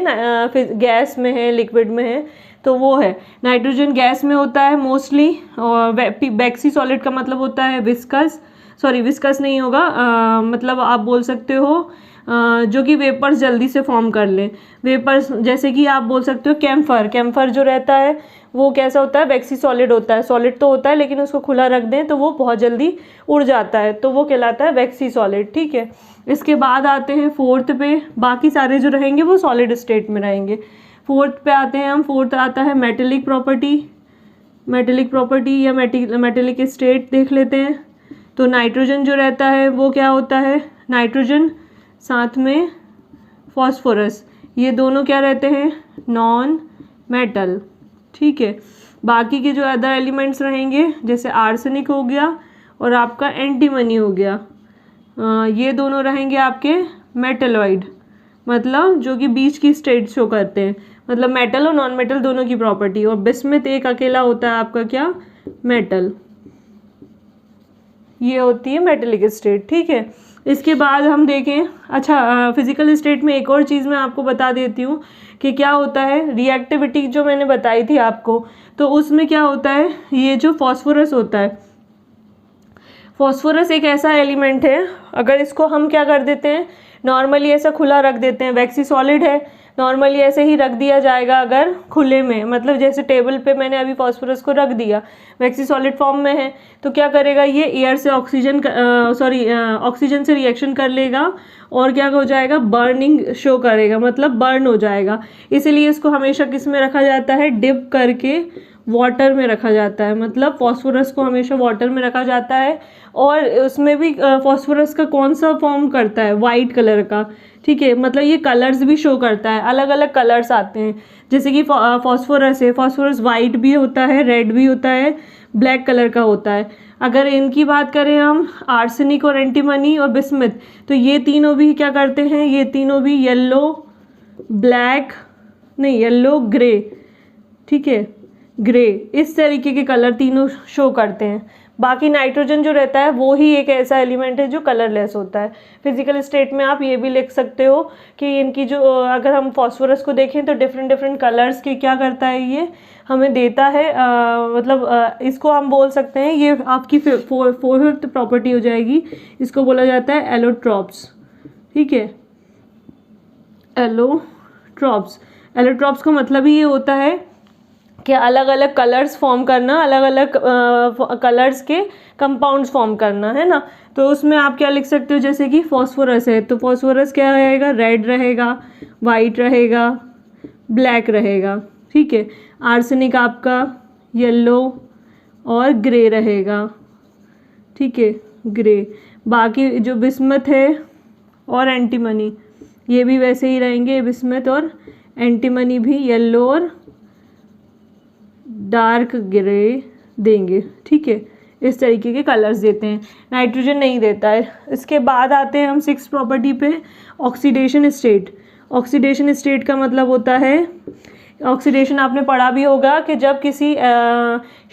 गैस में है, लिक्विड में है, तो वो है। नाइट्रोजन गैस में होता है मोस्टली। और वैक्सी सॉलिड का मतलब होता है विस्कस, सॉरी विस्कस नहीं होगा, मतलब आप बोल सकते हो जो कि वेपर्स जल्दी से फॉर्म कर ले। वेपर्स जैसे कि आप बोल सकते हो कैम्फर। कैम्फर जो रहता है वो कैसा होता है, वैक्सी सॉलिड होता है। सॉलिड तो होता है लेकिन उसको खुला रख दें तो वो बहुत जल्दी उड़ जाता है, तो वो कहलाता है वैक्सी सॉलिड, ठीक है। इसके बाद आते हैं फोर्थ पे। बाकी सारे जो रहेंगे वो सॉलिड स्टेट में रहेंगे। फोर्थ पे आते हैं हम। फोर्थ आता है मेटेलिक प्रॉपर्टी। मेटेलिक प्रॉपर्टी या मेटेलिक स्टेट देख लेते हैं। तो नाइट्रोजन जो रहता है वो क्या होता है, नाइट्रोजन साथ में फॉस्फोरस, ये दोनों क्या रहते हैं, नॉन मेटल, ठीक है। बाकी के जो अदर एलिमेंट्स रहेंगे जैसे आर्सेनिक हो गया और आपका एंटीमनी हो गया, ये दोनों रहेंगे आपके मेटलॉइड, मतलब जो कि बीच की स्टेट शो करते हैं, मतलब मेटल और नॉन मेटल दोनों की प्रॉपर्टी। और बिस्मिथ एक अकेला होता है आपका क्या, मेटल, ये होती है मेटेलिक स्टेट, ठीक है। इसके बाद हम देखें, अच्छा फिजिकल स्टेट में एक और चीज़ मैं आपको बता देती हूँ कि क्या होता है। रिएक्टिविटी जो मैंने बताई थी आपको, तो उसमें क्या होता है, ये जो फॉस्फोरस होता है, फॉस्फोरस एक ऐसा एलिमेंट है, अगर इसको हम क्या कर देते हैं, नॉर्मली ऐसा खुला रख देते हैं, वैक्सी सॉलिड है, नॉर्मली ऐसे ही रख दिया जाएगा अगर खुले में, मतलब जैसे टेबल पे मैंने अभी फॉस्फोरस को रख दिया, वैक्सी सॉलिड फॉर्म में है, तो क्या करेगा ये एयर से ऑक्सीजन ऑक्सीजन से रिएक्शन कर लेगा और क्या हो जाएगा, बर्निंग शो करेगा, मतलब बर्न हो जाएगा। इसीलिए इसको हमेशा किस में रखा जाता है, डिप करके वाटर में रखा जाता है, मतलब फॉस्फोरस को हमेशा वाटर में रखा जाता है। और उसमें भी फॉस्फोरस का कौन सा फॉर्म करता है, वाइट कलर का, ठीक है, मतलब ये कलर्स भी शो करता है, अलग अलग कलर्स आते हैं, जैसे कि फॉस्फोरस है, फॉस्फोरस वाइट भी होता है, रेड भी होता है, ब्लैक कलर का होता है। अगर इनकी बात करें हम, आर्सेनिक और एंटीमनी और बिस्मथ, तो ये तीनों भी क्या करते हैं, ये तीनों भी येलो, ब्लैक नहीं, येलो ग्रे, ठीक है, ग्रे, इस तरीके के कलर तीनों शो करते हैं। बाकी नाइट्रोजन जो रहता है वो ही एक ऐसा एलिमेंट है जो कलरलेस होता है। फिजिकल स्टेट में आप ये भी लिख सकते हो कि इनकी जो, अगर हम फॉस्फोरस को देखें तो डिफरेंट डिफरेंट कलर्स के क्या करता है, ये हमें देता है, मतलब इसको हम बोल सकते हैं, ये आपकी फोर्थ प्रॉपर्टी हो जाएगी, इसको बोला जाता है एलोट्रॉप्स, ठीक है, एलोट्रॉप्स। एलोट्रॉप्स का मतलब ही ये होता है कि अलग अलग कलर्स फॉर्म करना, अलग अलग कलर्स के कंपाउंड्स फॉर्म करना, है ना। तो उसमें आप क्या लिख सकते हो, जैसे कि फॉस्फोरस है, तो फॉस्फोरस क्या रहेगा, रेड रहेगा, वाइट रहेगा, ब्लैक रहेगा, ठीक है। आर्सेनिक आपका येलो और ग्रे रहेगा, ठीक है, ग्रे। बाकी जो बिस्मथ है और एंटीमनी, ये भी वैसे ही रहेंगे, बिस्मथ और एंटीमनी भी येलो और डार्क ग्रे देंगे, ठीक है, इस तरीके के कलर्स देते हैं। नाइट्रोजन नहीं देता है। इसके बाद आते हैं हम 6 प्रॉपर्टी पे, ऑक्सीडेशन स्टेट। ऑक्सीडेशन स्टेट का मतलब होता है, ऑक्सीडेशन आपने पढ़ा भी होगा कि जब किसी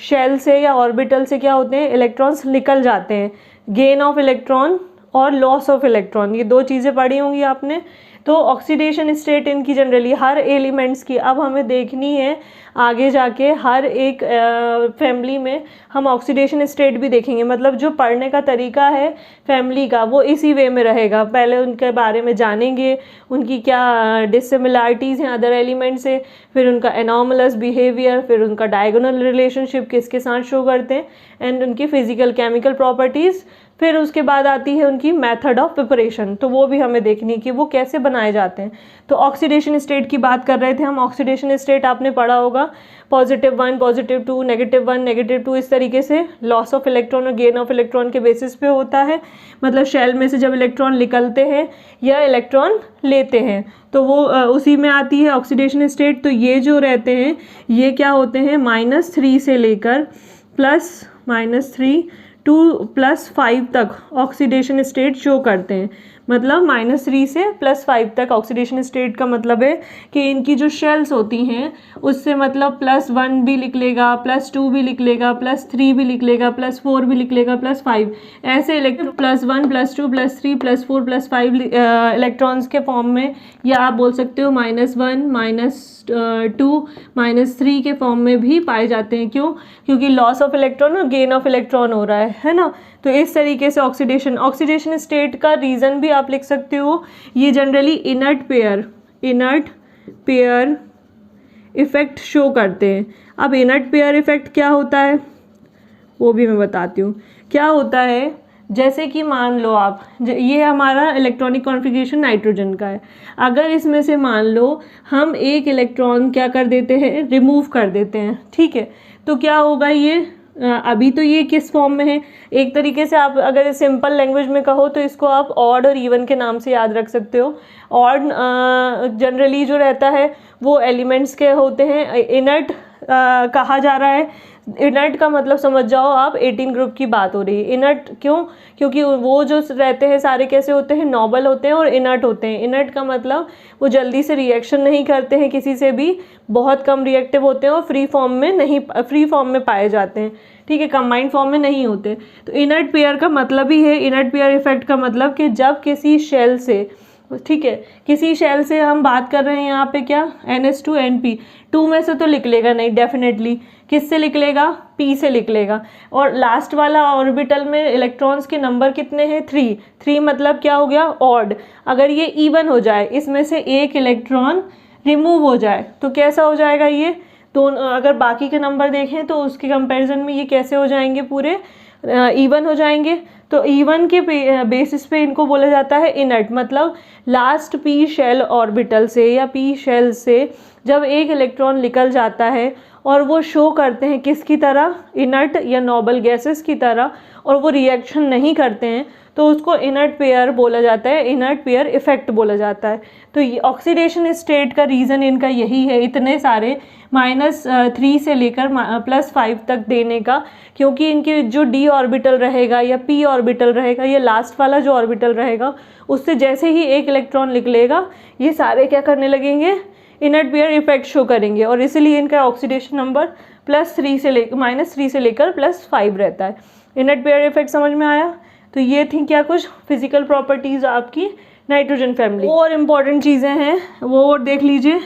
शेल से या ऑर्बिटल से क्या होते हैं, इलेक्ट्रॉन्स निकल जाते हैं, गेन ऑफ इलेक्ट्रॉन और लॉस ऑफ इलेक्ट्रॉन, ये 2 चीज़ें पढ़ी होंगी आपने। तो ऑक्सीडेशन स्टेट इनकी जनरली हर एलिमेंट्स की, अब हमें देखनी है आगे जाके हर एक फैमिली में हम ऑक्सीडेशन स्टेट भी देखेंगे, मतलब जो पढ़ने का तरीका है फैमिली का वो इसी वे में रहेगा। पहले उनके बारे में जानेंगे, उनकी क्या डिसिमिलरिटीज़ हैं अदर एलिमेंट से, फिर उनका एनॉमलस बिहेवियर, फिर उनका डायगोनल रिलेशनशिप किसके साथ शो करते हैं, एंड उनकी फिजिकल केमिकल प्रॉपर्टीज़। फिर उसके बाद आती है उनकी मेथड ऑफ प्रिपरेशन, तो वो भी हमें देखनी है कि वो कैसे बनाए जाते हैं। तो ऑक्सीडेशन स्टेट की बात कर रहे थे हम। ऑक्सीडेशन स्टेट आपने पढ़ा होगा, +1 +2 -1 -2, इस तरीके से लॉस ऑफ इलेक्ट्रॉन और गेन ऑफ इलेक्ट्रॉन के बेसिस पे होता है। मतलब शेल में से जब इलेक्ट्रॉन निकलते हैं या इलेक्ट्रॉन लेते हैं तो वो उसी में आती है ऑक्सीडेशन स्टेट। तो ये जो रहते हैं ये क्या होते हैं, -3 से लेकर +3 टू +5 तक ऑक्सीडेशन स्टेट शो करते हैं। मतलब -3 से +5 तक ऑक्सीडेशन स्टेट का मतलब है कि इनकी जो शेल्स होती हैं उससे मतलब +1 भी लिख लेगा, +2 भी लिख लेगा, +3 भी लिख लेगा, +4 भी लिख लेगा, +5, ऐसे इलेक्ट्रॉन +1 +2 +3 +4 +5 इलेक्ट्रॉन्स के फॉर्म में, या आप बोल सकते हो -1 -2 -3 के फॉर्म में भी पाए जाते हैं। क्यों? क्योंकि लॉस ऑफ इलेक्ट्रॉन और गेन ऑफ इलेक्ट्रॉन हो रहा है ना। तो इस तरीके से ऑक्सीडेशन स्टेट का रीज़न भी आप लिख सकते हो। ये generally inert pair effect show करते हैं। अब इनर्ट पेयर इफेक्ट क्या होता है वो भी मैं बताती हूँ। क्या होता है, जैसे कि मान लो आप, ये हमारा इलेक्ट्रॉनिक कॉन्फ़िगरेशन नाइट्रोजन का है। अगर इसमें से मान लो हम एक इलेक्ट्रॉन क्या कर देते हैं, रिमूव कर देते हैं, ठीक है, तो क्या होगा, ये अभी तो ये किस फॉर्म में है, एक तरीके से आप अगर सिंपल लैंग्वेज में कहो तो इसको आप ऑड और इवन के नाम से याद रख सकते हो। ऑड जनरली जो रहता है वो एलिमेंट्स के होते हैं, इनर्ट कहा जा रहा है, इनर्ट का मतलब समझ जाओ आप 18 ग्रुप की बात हो रही है। इनर्ट क्यों? क्योंकि वो जो रहते हैं सारे कैसे होते हैं, नॉबल होते हैं और इनर्ट होते हैं। इनर्ट का मतलब वो जल्दी से रिएक्शन नहीं करते हैं किसी से भी, बहुत कम रिएक्टिव होते हैं और फ्री फॉर्म में पाए जाते हैं, ठीक है, कंबाइंड फॉर्म में नहीं होते। तो इनर्ट पेयर का मतलब ही है, इनर्ट पेयर इफेक्ट का मतलब कि जब किसी शेल से, ठीक है, किसी शेल से हम बात कर रहे हैं यहाँ पे क्या, NH2 NP, 2 में से तो लिख लेगा नहीं डेफिनेटली, किससे लिख लेगा, P से लिख लेगा। और लास्ट वाला ऑर्बिटल में इलेक्ट्रॉन्स के नंबर कितने हैं, 3 मतलब क्या हो गया, ऑड। अगर ये इवन हो जाए, इसमें से एक इलेक्ट्रॉन रिमूव हो जाए तो कैसा हो जाएगा ये, तो अगर बाकी के नंबर देखें तो उसके कंपैरिजन में ये कैसे हो जाएंगे, पूरे इवन हो जाएंगे। तो इवन के बेसिस पे इनको बोला जाता है इनर्ट। मतलब लास्ट p शेल ऑर्बिटल से या p शेल से जब एक इलेक्ट्रॉन निकल जाता है और वो शो करते हैं किसकी तरह, इनर्ट या नोबल गैसेस की तरह, और वो रिएक्शन नहीं करते हैं, तो उसको इनर्ट पेयर बोला जाता है, इनर्ट पेयर इफेक्ट बोला जाता है। तो ये ऑक्सीडेशन स्टेट का रीज़न इनका यही है, इतने सारे -3 से लेकर +5 तक देने का, क्योंकि इनके जो d ऑर्बिटल रहेगा या p ऑर्बिटल रहेगा, ये लास्ट वाला जो ऑर्बिटल रहेगा, उससे जैसे ही एक इलेक्ट्रॉन निकलेगा ये सारे क्या करने लगेंगे, इनर्ट पेयर इफेक्ट शो करेंगे, और इसीलिए इनका ऑक्सीडेशन नंबर -3 से लेकर +5 रहता है। इनर्ट पेयर इफेक्ट समझ में आया? तो ये थी क्या कुछ फिजिकल प्रॉपर्टीज़ आपकी नाइट्रोजन फैमिली। और इम्पॉर्टेंट चीज़ें हैं वो और देख लीजिए।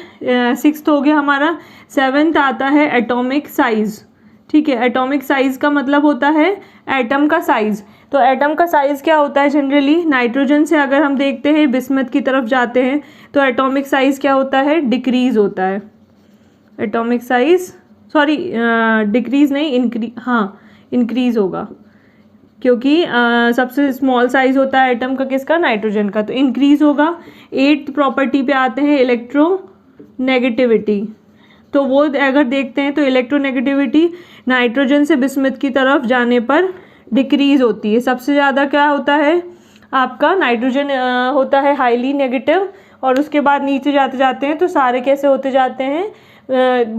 6th हो गया हमारा। 7th आता है एटॉमिक साइज़, ठीक है। एटॉमिक साइज़ का मतलब होता है एटम का साइज़। तो एटम का साइज़ क्या होता है जनरली, नाइट्रोजन से अगर हम देखते हैं बिस्मथ की तरफ जाते हैं तो एटॉमिक साइज़ क्या होता है, डिक्रीज़ होता है। एटॉमिक साइज़ डिक्रीज़ नहीं, इंक्रीज़ होगा, क्योंकि सबसे स्मॉल साइज़ होता है एटम का, किसका, नाइट्रोजन का, तो इंक्रीज़ होगा। 8th प्रॉपर्टी पे आते हैं इलेक्ट्रोनेगेटिविटी। तो वो अगर देखते हैं तो इलेक्ट्रोनेगेटिविटी नाइट्रोजन से बिस्मथ की तरफ जाने पर डिक्रीज़ होती है। सबसे ज़्यादा क्या होता है आपका, नाइट्रोजन होता है हाईली नेगेटिव, और उसके बाद नीचे जाते जाते हैं तो सारे कैसे होते जाते हैं,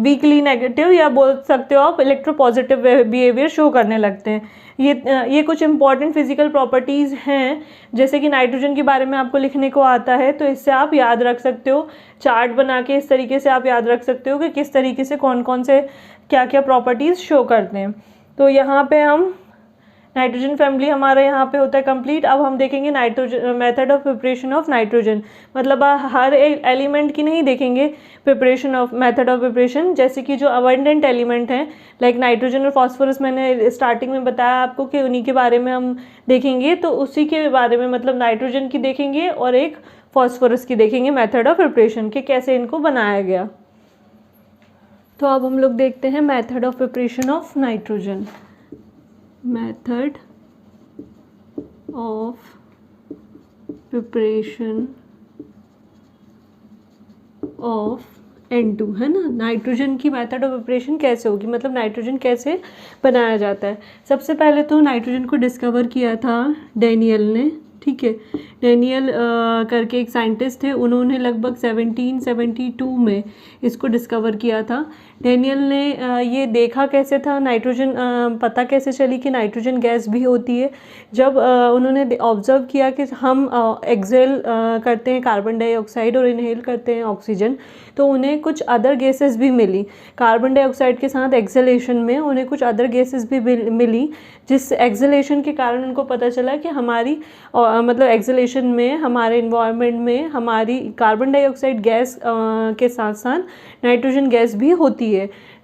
वीकली नेगेटिव, या बोल सकते हो आप इलेक्ट्रोपॉजिटिव बिहेवियर शो करने लगते हैं। ये कुछ इंपॉर्टेंट फिजिकल प्रॉपर्टीज़ हैं, जैसे कि नाइट्रोजन के बारे में आपको लिखने को आता है, तो इससे आप याद रख सकते हो, चार्ट बना के इस तरीके से आप याद रख सकते हो कि किस तरीके से कौन कौन से क्या क्या प्रॉपर्टीज़ शो करते हैं। तो यहाँ पे हम नाइट्रोजन फैमिली हमारा यहाँ पे होता है कंप्लीट। अब हम देखेंगे nitrogen method of preparation of nitrogen, मतलब हर एलिमेंट की नहीं देखेंगे preparation of method of preparation, जैसे कि जो अबंडेंट एलिमेंट हैं लाइक नाइट्रोजन और फॉस्फोरस, मैंने स्टार्टिंग में बताया आपको कि उन्हीं के बारे में हम देखेंगे। तो उसी के बारे में मतलब नाइट्रोजन की देखेंगे और एक फॉस्फोरस की देखेंगे मेथड ऑफ प्रिपरेशन के, कैसे इनको बनाया गया। तो अब हम लोग देखते हैं method of preparation of nitrogen. Method of preparation of N2 है ना, नाइट्रोजन की मेथड ऑफ प्रिपरेशन कैसे होगी, मतलब नाइट्रोजन कैसे बनाया जाता है। सबसे पहले तो नाइट्रोजन को डिस्कवर किया था डेनियल ने, ठीक है। डेनियल करके एक साइंटिस्ट थे, उन्होंने लगभग 1772 में इसको डिस्कवर किया था। डेनियल ने ये देखा कैसे था, नाइट्रोजन पता कैसे चली कि नाइट्रोजन गैस भी होती है, जब उन्होंने ऑब्ज़र्व किया कि हम एक्सेल करते हैं कार्बन डाइऑक्साइड और इनहेल करते हैं ऑक्सीजन, तो उन्हें कुछ अदर गैसेस भी मिली। कार्बन डाइऑक्साइड के साथ एक्सेलेशन में उन्हें कुछ अदर गैसेस भी मिली, जिस एक्सेलेशन के कारण उनको पता चला कि हमारी मतलब एक्सेलेशन में हमारे इन्वायरमेंट में हमारी कार्बन डाइऑक्साइड गैस के साथ साथ नाइट्रोजन गैस भी होती है।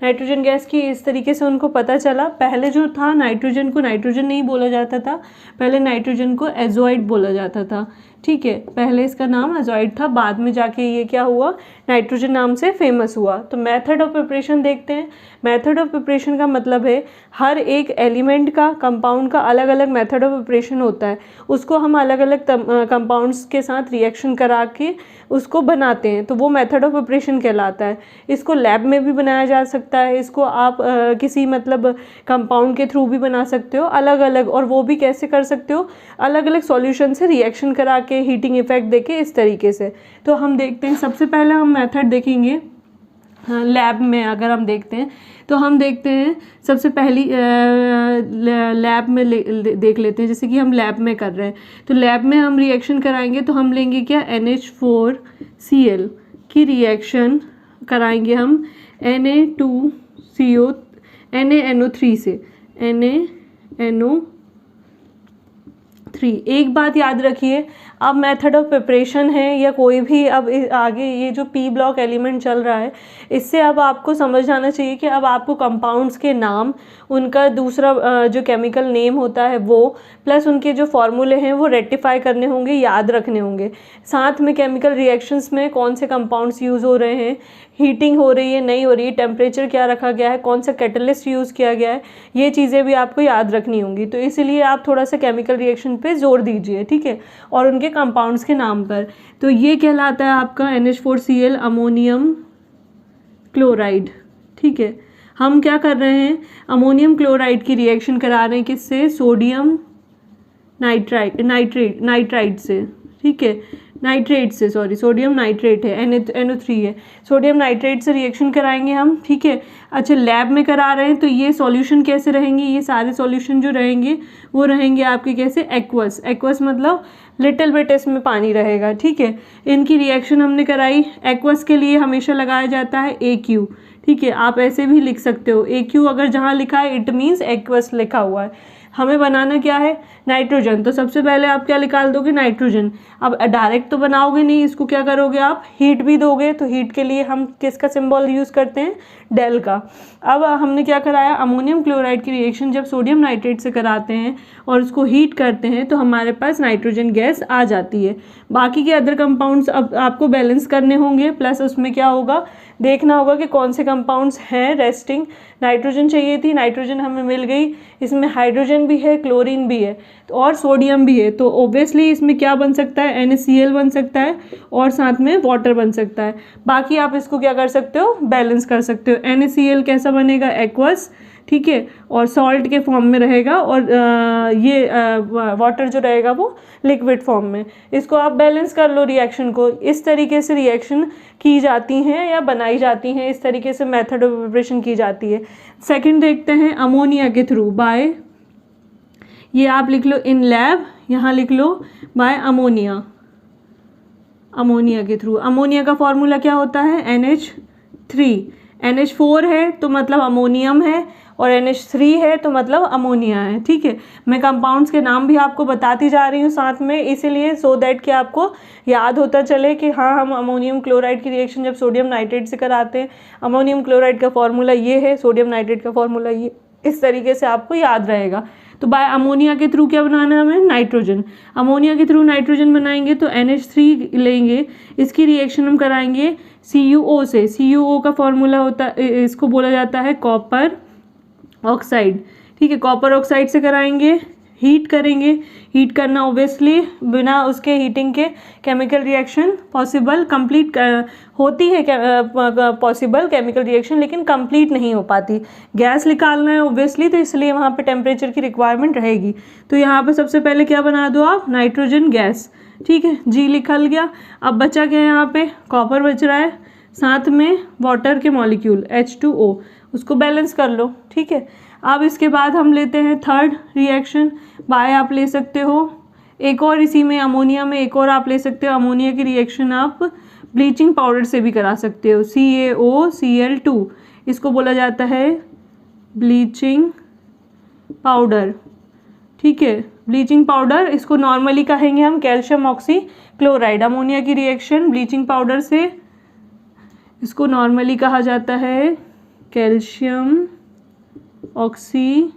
नाइट्रोजन गैस की इस तरीके से उनको पता चला। पहले जो था नाइट्रोजन को नाइट्रोजन नहीं बोला जाता था, पहले नाइट्रोजन को एजोइड बोला जाता था, ठीक है। पहले इसका नाम एजोइड था, बाद में जाके ये क्या हुआ, नाइट्रोजन नाम से फेमस हुआ। तो मेथड ऑफ प्रिपरेशन देखते हैं। मेथड ऑफ प्रिपरेशन का मतलब है हर एक एलिमेंट का, कंपाउंड का अलग अलग मेथड ऑफ प्रिपरेशन होता है, उसको हम अलग अलग कंपाउंड्स के साथ रिएक्शन करा के उसको बनाते हैं, तो वो मेथड ऑफ प्रिपरेशन कहलाता है। इसको लैब में भी बनाया जा सकता है, इसको आप किसी मतलब कंपाउंड के थ्रू भी बना सकते हो अलग अलग, और वो भी कैसे कर सकते हो, अलग अलग सॉल्यूशन से रिएक्शन करा के, हीटिंग इफेक्ट देके, इस तरीके से। तो हम देखते हैं, सबसे पहले हम मेथड देखेंगे लैब में। अगर हम देखते हैं तो हम देखते हैं सबसे पहली लैब में देख लेते हैं, जैसे कि हम लैब में कर रहे हैं तो लैब में हम रिएक्शन कराएंगे तो हम लेंगे क्या NH4Cl की रिएक्शन कराएंगे हम NaNO3 से NaNO3। एक बात याद रखिए, अब मेथड ऑफ प्रिपरेशन है या कोई भी अब आगे ये जो पी ब्लॉक एलिमेंट चल रहा है इससे अब आपको समझ आना चाहिए कि अब आपको कंपाउंड्स के नाम, उनका दूसरा जो केमिकल नेम होता है वो, प्लस उनके जो फॉर्मूले हैं वो रेक्टिफाई करने होंगे, याद रखने होंगे। साथ में केमिकल रिएक्शंस में कौन से कंपाउंड्स यूज़ हो रहे हैं, हीटिंग हो रही है नहीं हो रही है, टेम्परेचर क्या रखा गया है, कौन सा कैटलिस्ट यूज़ किया गया है, ये चीज़ें भी आपको याद रखनी होंगी। तो इसीलिए आप थोड़ा सा केमिकल रिएक्शन पे जोर दीजिए, ठीक है, और उनके कंपाउंड्स के नाम पर। तो ये कहलाता है आपका NH4Cl अमोनियम क्लोराइड, ठीक है। हम क्या कर रहे हैं, अमोनियम क्लोराइड की रिएक्शन करा रहे हैं किससे, सोडियम नाइट्राइड से, ठीक है, नाइट्रेट से, सॉरी सोडियम नाइट्रेट है, NO3 है, सोडियम नाइट्रेट से रिएक्शन कराएंगे हम, ठीक है। अच्छा, लैब में करा रहे हैं तो ये सॉल्यूशन कैसे रहेंगे, ये सारे सॉल्यूशन जो रहेंगे वो रहेंगे आपके कैसे, एक्वस मतलब लिटिल बिट इसमें पानी रहेगा, ठीक है। इनकी रिएक्शन हमने कराई, एक्वस के लिए हमेशा लगाया जाता है AQ, ठीक है, आप ऐसे भी लिख सकते हो AQ, अगर जहाँ लिखा है इट मीन्स एक्वस लिखा हुआ है। हमें बनाना क्या है, नाइट्रोजन, तो सबसे पहले आप क्या निकाल दोगे, नाइट्रोजन। अब डायरेक्ट तो बनाओगे नहीं, इसको क्या करोगे आप, हीट भी दोगे, तो हीट के लिए हम किसका सिंबल यूज़ करते हैं, डेल का। अब हमने क्या कराया, अमोनियम क्लोराइड की रिएक्शन जब सोडियम नाइट्रेट से कराते हैं और उसको हीट करते हैं तो हमारे पास नाइट्रोजन गैस आ जाती है। बाकी के अदर कंपाउंड्स अब आपको बैलेंस करने होंगे, प्लस उसमें क्या होगा, देखना होगा कि कौन से कंपाउंड्स हैं रेस्टिंग। नाइट्रोजन चाहिए थी, नाइट्रोजन हमें मिल गई, इसमें हाइड्रोजन भी है, क्लोरीन भी है, तो और सोडियम भी है, तो ओब्वियसली इसमें क्या बन सकता है, NaCl बन सकता है और साथ में वाटर बन सकता है। बाकी आप इसको क्या कर सकते हो, बैलेंस कर सकते हो। NaCl कैसा बनेगा, एक्वस, ठीक है, और सॉल्ट के फॉर्म में रहेगा, और वाटर जो रहेगा वो लिक्विड फॉर्म में। इसको आप बैलेंस कर लो रिएक्शन को। इस तरीके से रिएक्शन की जाती हैं या बनाई जाती हैं, इस तरीके से मेथड ऑफ प्रिपरेशन की जाती है। सेकंड देखते हैं अमोनिया के थ्रू, बाय, ये आप लिख लो इन लैब, यहाँ लिख लो बाय अमोनिया के थ्रू। अमोनिया का फॉर्मूला क्या होता है, NH3, NH4 है तो मतलब अमोनियम है, और NH3 है तो मतलब अमोनिया है, ठीक है। मैं कंपाउंड्स के नाम भी आपको बताती जा रही हूँ साथ में, इसीलिए सो दैट कि आपको याद होता चले कि हाँ, हम अमोनियम क्लोराइड की रिएक्शन जब सोडियम नाइट्रेट से कराते हैं, अमोनियम क्लोराइड का फॉर्मूला ये है, सोडियम नाइट्रेट का फॉर्मूला ये, इस तरीके से आपको याद रहेगा। तो बाय अमोनिया के थ्रू क्या बनाना है हमें, नाइट्रोजन। अमोनिया के थ्रू नाइट्रोजन बनाएंगे तो NH3 लेंगे, इसकी रिएक्शन हम कराएंगे CuO से। CuO का फॉर्मूला होता, इसको बोला जाता है कॉपर ऑक्साइड, ठीक है, कॉपर ऑक्साइड से कराएंगे, हीट करेंगे। हीट करना ओब्वियसली बिना उसके हीटिंग के केमिकल रिएक्शन पॉसिबल कंप्लीट होती है, पॉसिबल केमिकल रिएक्शन, लेकिन कंप्लीट नहीं हो पाती। गैस निकालना है ओब्वियसली, तो इसलिए वहाँ पे टेम्परेचर की रिक्वायरमेंट रहेगी। तो यहाँ पे सबसे पहले क्या बना दो आप, नाइट्रोजन गैस, ठीक है, G लिखल गया। अब बचा क्या है यहाँ पे, कॉपर बच रहा है, साथ में वाटर के मॉलिक्यूल H2O, उसको बैलेंस कर लो, ठीक है। अब इसके बाद हम लेते हैं थर्ड रिएक्शन, बाय आप ले सकते हो, एक और इसी में अमोनिया में एक और आप ले सकते हो। अमोनिया की रिएक्शन आप ब्लीचिंग पाउडर से भी करा सकते हो, CaOCl2, इसको बोला जाता है ब्लीचिंग पाउडर, ठीक है, ब्लीचिंग पाउडर, इसको नॉर्मली कहेंगे हम कैल्शियम ऑक्सी क्लोराइड। अमोनिया की रिएक्शन ब्लीचिंग पाउडर से, इसको नॉर्मली कहा जाता है कैल्शियम ऑक्सी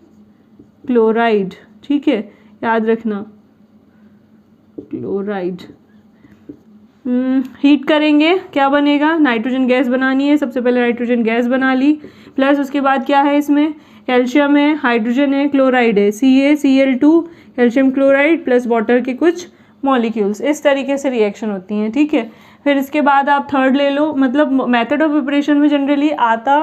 क्लोराइड, ठीक है, याद रखना, क्लोराइड। हीट करेंगे, क्या बनेगा, नाइट्रोजन गैस बनानी है, सबसे पहले नाइट्रोजन गैस बना ली, प्लस उसके बाद क्या है, इसमें कैल्शियम है, हाइड्रोजन है, क्लोराइड है, CaCl2 calcium chloride plus water के कुछ मॉलिक्यूल्स, इस तरीके से रिएक्शन होती हैं, ठीक है। फिर इसके बाद आप थर्ड ले लो, मतलब मेथड ऑफ प्रिपरेशन में जनरली आता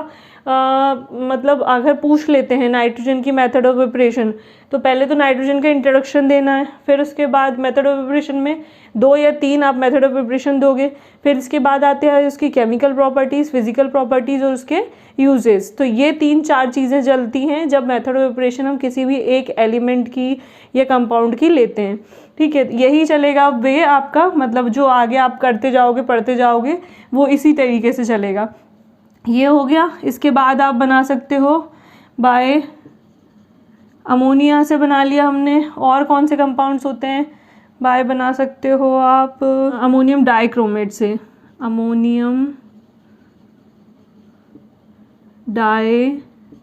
मतलब अगर पूछ लेते हैं नाइट्रोजन की मेथड ऑफ प्रिपरेशन, तो पहले तो नाइट्रोजन का इंट्रोडक्शन देना है, फिर उसके बाद मेथड ऑफ प्रिपरेशन में 2 या 3 आप मेथड ऑफ प्रिपरेशन दोगे, फिर इसके बाद आते हैं उसकी केमिकल प्रॉपर्टीज़, फिजिकल प्रॉपर्टीज़ और उसके यूजेस। तो ये 3-4 चीज़ें चलती हैं जब मेथड ऑफ प्रिपरेशन हम किसी भी एक एलिमेंट की या कंपाउंड की लेते हैं, ठीक है। यही चलेगा वे आपका, मतलब जो आगे आप करते जाओगे पढ़ते जाओगे वो इसी तरीके से चलेगा। ये हो गया। इसके बाद आप बना सकते हो बाय अमोनिया से बना लिया हमने। और कौन से कंपाउंड्स होते हैं बाय बना सकते हो आप अमोनियम डाइक्रोमेट से, अमोनियम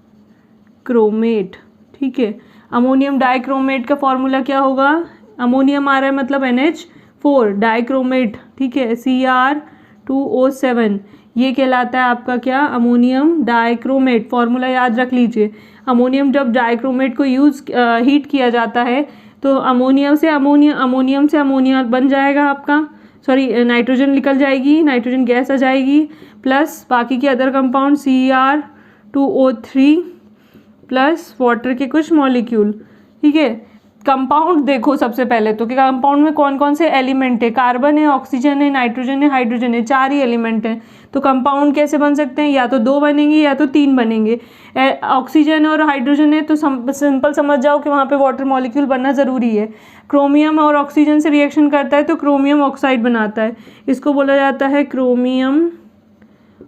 डाइक्रोमेट, ठीक है। अमोनियम डाइक्रोमेट का फॉर्मूला क्या होगा, अमोनियम आ रहा है मतलब NH4, डाइक्रोमेट, ठीक है, Cr2O7, ये कहलाता है आपका क्या, अमोनियम डाइक्रोमेट। फॉर्मूला याद रख लीजिए। अमोनियम जब डाइक्रोमेट को हीट किया जाता है तो अमोनियम से अमोनिया बन जाएगा आपका, सॉरी नाइट्रोजन निकल जाएगी, नाइट्रोजन गैस आ जाएगी, प्लस बाकी के other compound Cr2O3 plus water के कुछ मॉलिक्यूल, ठीक है। कंपाउंड देखो सबसे पहले तो कि कंपाउंड में कौन कौन से एलिमेंट है, कार्बन है, ऑक्सीजन है, नाइट्रोजन है, हाइड्रोजन है, 4 ही एलिमेंट हैं। तो कंपाउंड कैसे बन सकते हैं, या तो 2 बनेंगे या तो 3 बनेंगे। ऑक्सीजन और हाइड्रोजन है तो सिंपल समझ जाओ कि वहाँ पे वाटर मॉलिक्यूल बनना ज़रूरी है। क्रोमियम और ऑक्सीजन से रिएक्शन करता है तो क्रोमियम ऑक्साइड बनाता है, इसको बोला जाता है क्रोमियम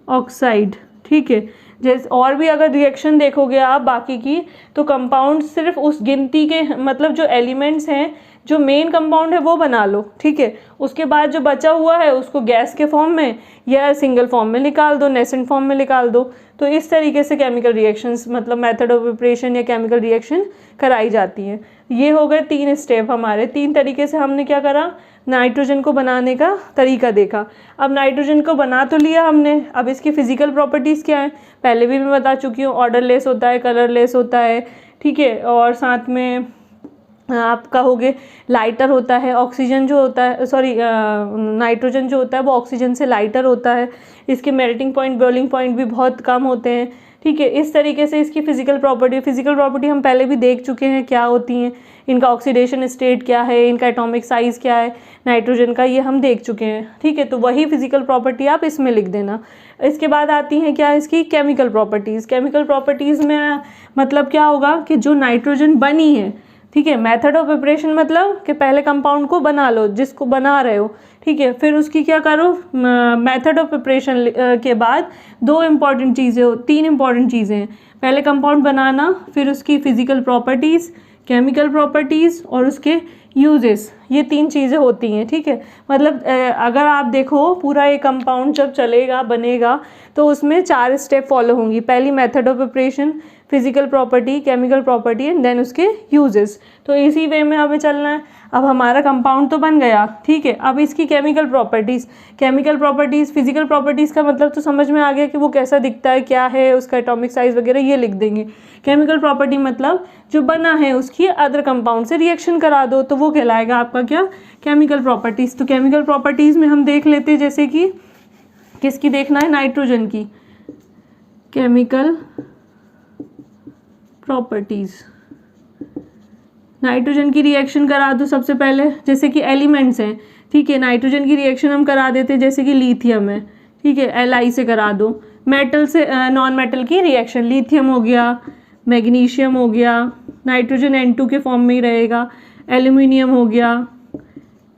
ऑक्साइड, ठीक है। जैसे और भी अगर रिएक्शन देखोगे आप बाकी की, तो कंपाउंड सिर्फ उस गिनती के, मतलब जो एलिमेंट्स हैं, जो मेन कंपाउंड है वो बना लो, ठीक है। उसके बाद जो बचा हुआ है उसको गैस के फॉर्म में या सिंगल फॉर्म में निकाल दो, नेसेंट फॉर्म में निकाल दो। तो इस तरीके से केमिकल रिएक्शंस, मतलब मेथड ऑफ प्रिपरेशन या केमिकल रिएक्शन कराई जाती हैं। ये हो गए 3 स्टेप हमारे। 3 तरीके से हमने क्या करा, नाइट्रोजन को बनाने का तरीका देखा। अब नाइट्रोजन को बना तो लिया हमने, अब इसकी फिजिकल प्रॉपर्टीज़ क्या है पहले भी मैं बता चुकी हूँ। ऑर्डरलेस होता है, कलरलेस होता है, ठीक है, और साथ में आप कहोगे लाइटर होता है। ऑक्सीजन जो होता है, सॉरी नाइट्रोजन जो होता है वो ऑक्सीजन से लाइटर होता है। इसके मेल्टिंग पॉइंट, बॉइलिंग पॉइंट भी बहुत कम होते हैं, ठीक है। इस तरीके से इसकी फिजिकल प्रॉपर्टी हम पहले भी देख चुके हैं क्या होती हैं। इनका ऑक्सीडेशन स्टेट क्या है, इनका एटॉमिक साइज़ क्या है नाइट्रोजन का, ये हम देख चुके हैं, ठीक है। तो वही फिजिकल प्रॉपर्टी आप इसमें लिख देना। इसके बाद आती हैं क्या, इसकी केमिकल प्रॉपर्टीज़। केमिकल प्रॉपर्टीज़ में मतलब क्या होगा कि जो नाइट्रोजन बनी है, ठीक है, मेथड ऑफ प्रिपरेशन मतलब कि पहले कंपाउंड को बना लो जिसको बना रहे हो, ठीक है। फिर उसकी क्या करो, मेथड ऑफ प्रिपरेशन के बाद 3 इंपॉर्टेंट चीज़ें हैं। पहले कंपाउंड बनाना, फिर उसकी फिजिकल प्रॉपर्टीज़, केमिकल प्रॉपर्टीज़ और उसके यूजेस, ये 3 चीज़ें होती हैं, ठीक है। मतलब अगर आप देखो पूरा एक कंपाउंड जब चलेगा बनेगा तो उसमें 4 स्टेप फॉलो होंगी। पहली method of preparation, physical property, chemical property and then उसके यूजेस। तो इसी वे में हमें चलना है। अब हमारा कंपाउंड तो बन गया, ठीक है। अब इसकी केमिकल प्रॉपर्टीज़, फिजिकल प्रॉपर्टीज़ का मतलब तो समझ में आ गया कि वो कैसा दिखता है, क्या है उसका एटॉमिक साइज़ वगैरह, ये लिख देंगे। केमिकल प्रॉपर्टी मतलब जो बना है उसकी अदर कंपाउंड से रिएक्शन करा दो तो वो कहलाएगा आपका क्या, केमिकल प्रॉपर्टीज़। तो केमिकल प्रॉपर्टीज़ में हम देख लेते हैं, जैसे कि किसकी देखना है, नाइट्रोजन की केमिकल प्रॉपर्टीज़। नाइट्रोजन की रिएक्शन करा दो सबसे पहले, जैसे कि एलिमेंट्स हैं, ठीक है। नाइट्रोजन की रिएक्शन हम करा देते हैं, जैसे कि लिथियम है, ठीक है, Li से करा दो। मेटल से नॉन मेटल की रिएक्शन, लिथियम हो गया, मैग्नीशियम हो गया, नाइट्रोजन N2 के फॉर्म में ही रहेगा, एल्यूमिनियम हो गया,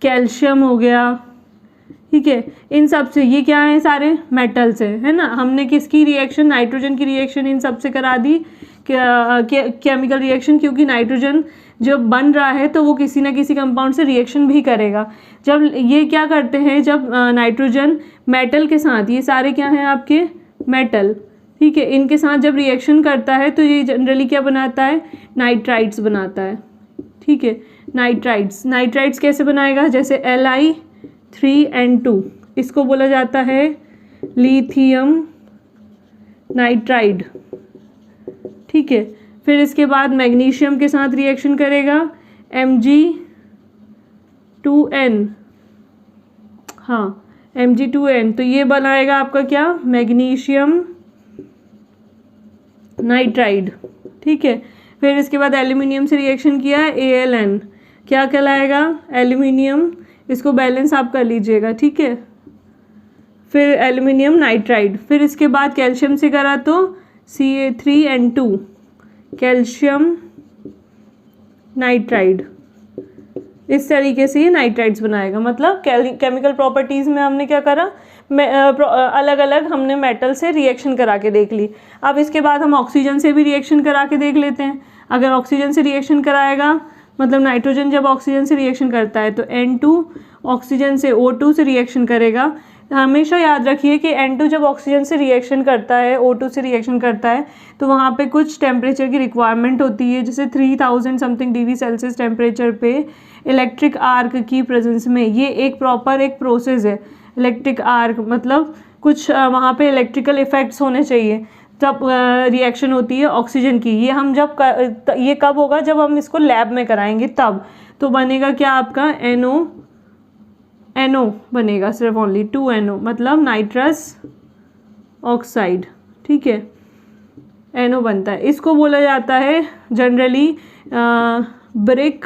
कैल्शियम हो गया, ठीक है। इन सब से, ये क्या है, सारे मेटल्स है ना। हमने किसकी रिएक्शन, नाइट्रोजन की रिएक्शन इन सब से करा दी केमिकल रिएक्शन, क्योंकि नाइट्रोजन जब बन रहा है तो वो किसी ना किसी कंपाउंड से रिएक्शन भी करेगा। जब ये क्या करते हैं, जब नाइट्रोजन मेटल के साथ, ये सारे क्या हैं आपके मेटल, ठीक है, इनके साथ जब रिएक्शन करता है तो ये जनरली क्या बनाता है, नाइट्राइड्स बनाता है, ठीक है। नाइट्राइड्स कैसे बनाएगा, जैसे Li3N2, इसको बोला जाता है लिथियम नाइट्राइड, ठीक है। फिर इसके बाद मैग्नीशियम के साथ रिएक्शन करेगा Mg2n, हाँ Mg2n, तो ये बनाएगा आपका क्या, मैग्नीशियम नाइट्राइड, ठीक है। फिर इसके बाद एल्यूमिनियम से रिएक्शन किया है, ALN क्या कहलाएगा, एल्यूमिनियम, इसको बैलेंस आप कर लीजिएगा, ठीक है। फिर एल्यूमिनियम नाइट्राइड, फिर इसके बाद कैल्शियम से करा तो Ca3N2 कैल्शियम नाइट्राइड, इस तरीके से ये नाइट्राइड्स बनाएगा। मतलब केमिकल प्रॉपर्टीज़ में हमने क्या करा, अलग अलग हमने मेटल से रिएक्शन करा के देख ली। अब इसके बाद हम ऑक्सीजन से भी रिएक्शन करा के देख लेते हैं। अगर ऑक्सीजन से रिएक्शन कराएगा, मतलब नाइट्रोजन जब ऑक्सीजन से रिएक्शन करता है तो N2 ऑक्सीजन से O2 से रिएक्शन करेगा। हमेशा याद रखिए कि N2 जब ऑक्सीजन से रिएक्शन करता है, O2 से रिएक्शन करता है, तो वहाँ पे कुछ टेम्परेचर की रिक्वायरमेंट होती है, जैसे 3000 समथिंग डिग्री सेल्सियस टेम्परेचर पे इलेक्ट्रिक आर्क की प्रेजेंस में। ये एक प्रॉपर एक प्रोसेस है इलेक्ट्रिक आर्क, मतलब कुछ वहाँ पे इलेक्ट्रिकल इफेक्ट्स होने चाहिए तब रिएक्शन होती है ऑक्सीजन की। ये हम जब ये कब होगा, जब हम इसको लैब में कराएंगे तब। तो बनेगा क्या आपका NO बनेगा, सिर्फ ओनली 2NO, मतलब नाइट्रस ऑक्साइड, ठीक है, NO बनता है। इसको बोला जाता है generally brick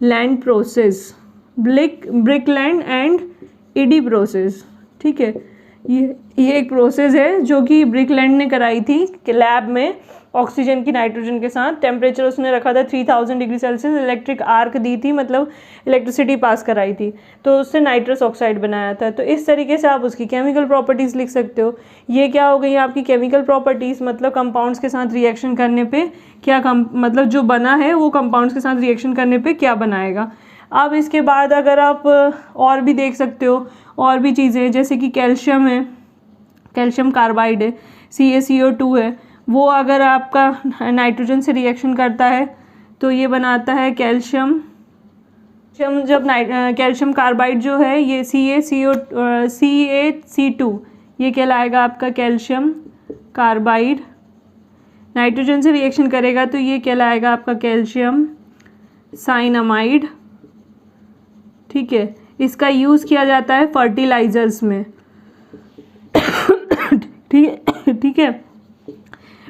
land process, brick land and ED process, ठीक है। ये एक प्रोसेस है जो कि ब्रिक लैंड ने कराई थी कि लैब में ऑक्सीजन की नाइट्रोजन के साथ, टेम्परेचर उसने रखा था 3000 डिग्री सेल्सियस, इलेक्ट्रिक आर्क दी थी, मतलब इलेक्ट्रिसिटी पास कराई थी, तो उससे नाइट्रस ऑक्साइड बनाया था। तो इस तरीके से आप उसकी केमिकल प्रॉपर्टीज़ लिख सकते हो। ये क्या हो गई आपकी केमिकल प्रॉपर्टीज़, मतलब कंपाउंड्स के साथ रिएक्शन करने पे क्या मतलब जो बना है वो कंपाउंड्स के साथ रिएक्शन करने पे क्या बनाएगा। अब इसके बाद अगर आप और भी देख सकते हो और भी चीज़ें, जैसे कि कैल्शियम है, कैल्शियम कार्बाइड है, CaCO2 है, वो अगर आपका नाइट्रोजन से रिएक्शन करता है तो ये बनाता है कैल्शियम। जब कैल्शियम कार्बाइड जो है ये CaC2 ये कहलाएगा आपका कैल्शियम कार्बाइड। नाइट्रोजन से रिएक्शन करेगा तो ये कहलाएगा आपका कैल्शियम साइनामाइड, ठीक है। इसका यूज़ किया जाता है फर्टिलाइजर्स में, ठीक है,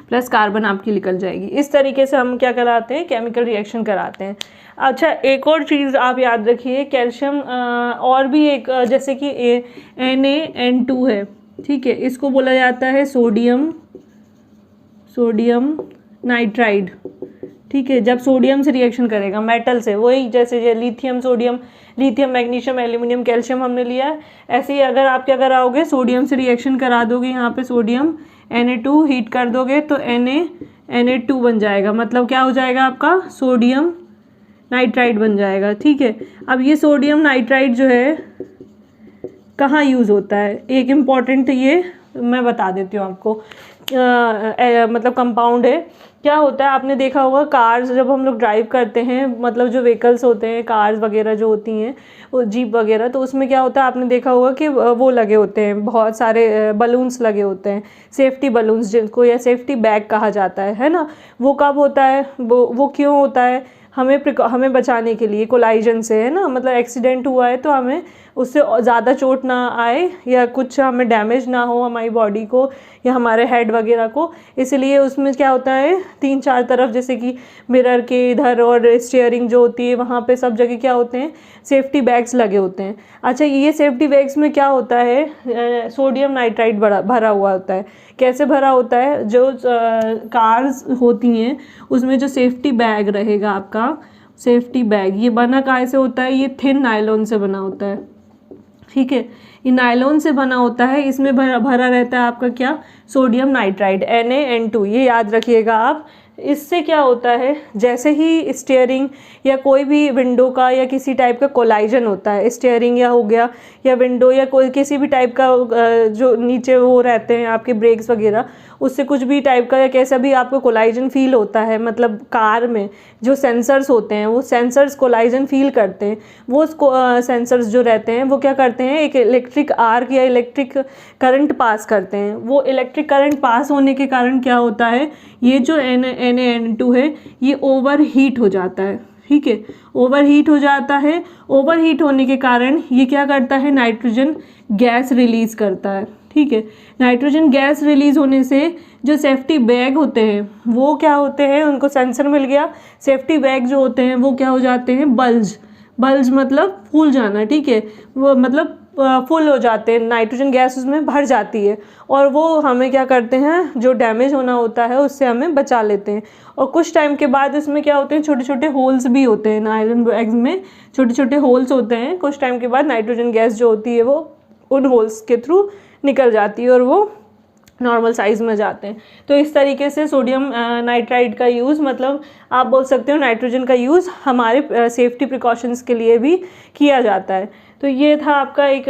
प्लस कार्बन आपकी निकल जाएगी। इस तरीके से हम क्या कराते हैं, केमिकल रिएक्शन कराते हैं। अच्छा, एक और चीज़ आप याद रखिए, कैल्शियम और भी एक जैसे कि NaN2 है, ठीक है, इसको बोला जाता है सोडियम नाइट्राइड, ठीक है। जब सोडियम से रिएक्शन करेगा मेटल से, वही जैसे लिथियम मैग्नीशियम एल्यूमिनियम कैल्शियम हमने लिया है, ऐसे ही अगर आप क्या कराओगे, सोडियम से रिएक्शन करा दोगे, यहाँ पे सोडियम Na2 हीट कर दोगे तो Na2 बन जाएगा, मतलब क्या हो जाएगा आपका सोडियम नाइट्राइड बन जाएगा, ठीक है। अब ये सोडियम नाइट्राइड जो है कहाँ यूज़ होता है, एक इम्पॉर्टेंट ये मैं बता देती हूँ आपको, मतलब कंपाउंड है। क्या होता है, आपने देखा होगा कार्स जब हम लोग ड्राइव करते हैं, मतलब जो व्हीकल्स होते हैं, कार्स वगैरह जो होती हैं, वो जीप वगैरह, तो उसमें क्या होता है, आपने देखा होगा कि वो लगे होते हैं, बहुत सारे बलून्स लगे होते हैं, सेफ्टी बलून्स जिनको या सेफ्टी बैग कहा जाता है ना। वो कब होता है, वो क्यों होता है, हमें बचाने के लिए कोलाइजन से, है ना, मतलब एक्सीडेंट हुआ है तो हमें उससे ज़्यादा चोट ना आए या कुछ हमें डैमेज ना हो हमारी बॉडी को या हमारे हेड वगैरह को, इसलिए उसमें क्या होता है 3-4 तरफ, जैसे कि मिरर के इधर और स्टीयरिंग जो होती है वहाँ पे सब जगह क्या होते हैं, सेफ्टी बैग्स लगे होते हैं। अच्छा, ये सेफ्टी बैग्स में क्या होता है, सोडियम नाइट्राइड भरा हुआ होता है। कैसे भरा होता है, जो कार्स होती हैं उसमें जो सेफ्टी बैग रहेगा आपका, सेफ्टी बैग ये बना काहे से होता है, ये थिन नायलॉन से बना होता है, ठीक है, ये नायलॉन से बना होता है। इसमें भरा रहता है आपका क्या, सोडियम नाइट्राइड NaN2, ये याद रखिएगा आप। इससे क्या होता है, जैसे ही स्टीयरिंग या कोई भी विंडो का या किसी टाइप का कोलाइजन होता है, स्टीयरिंग या हो गया या विंडो या कोई किसी भी टाइप का जो नीचे वो रहते हैं आपके ब्रेक्स वगैरह, उससे कुछ भी टाइप का या कैसा भी आपको कोलाइजन फील होता है, मतलब कार में जो सेंसर्स होते हैं वो सेंसर्स कोलाइजन फील करते हैं। वो सेंसर्स जो रहते हैं वो क्या करते हैं, एक इलेक्ट्रिक आर्क या इलेक्ट्रिक करंट पास करते हैं। वो इलेक्ट्रिक करंट पास होने के कारण क्या होता है, ये जो NaN2 है ये ओवर हीट हो जाता है, ठीक है, ओवर हीट हो जाता है। ओवर हीट होने के कारण ये क्या करता है, नाइट्रोजन गैस रिलीज़ करता है, ठीक है। नाइट्रोजन गैस रिलीज होने से जो सेफ्टी बैग होते हैं वो क्या होते हैं, उनको सेंसर मिल गया, सेफ्टी बैग जो होते हैं वो क्या हो जाते हैं, बल्ज मतलब फूल जाना, ठीक है, वो मतलब फुल हो जाते हैं, नाइट्रोजन गैस उसमें भर जाती है और वो हमें क्या करते हैं, जो डैमेज होना होता है उससे हमें बचा लेते हैं। और कुछ टाइम के बाद इसमें क्या होते हैं, छोटे छोटे होल्स भी होते हैं, नायलॉन बैग्स में छोटे छोटे होल्स होते हैं। कुछ टाइम के बाद नाइट्रोजन गैस जो होती है वो उन होल्स के थ्रू निकल जाती है और वो नॉर्मल साइज़ में जाते हैं। तो इस तरीके से सोडियम नाइट्राइड का यूज़, मतलब आप बोल सकते हो नाइट्रोजन का यूज़ हमारे सेफ्टी प्रिकॉशंस के लिए भी किया जाता है। तो ये था आपका एक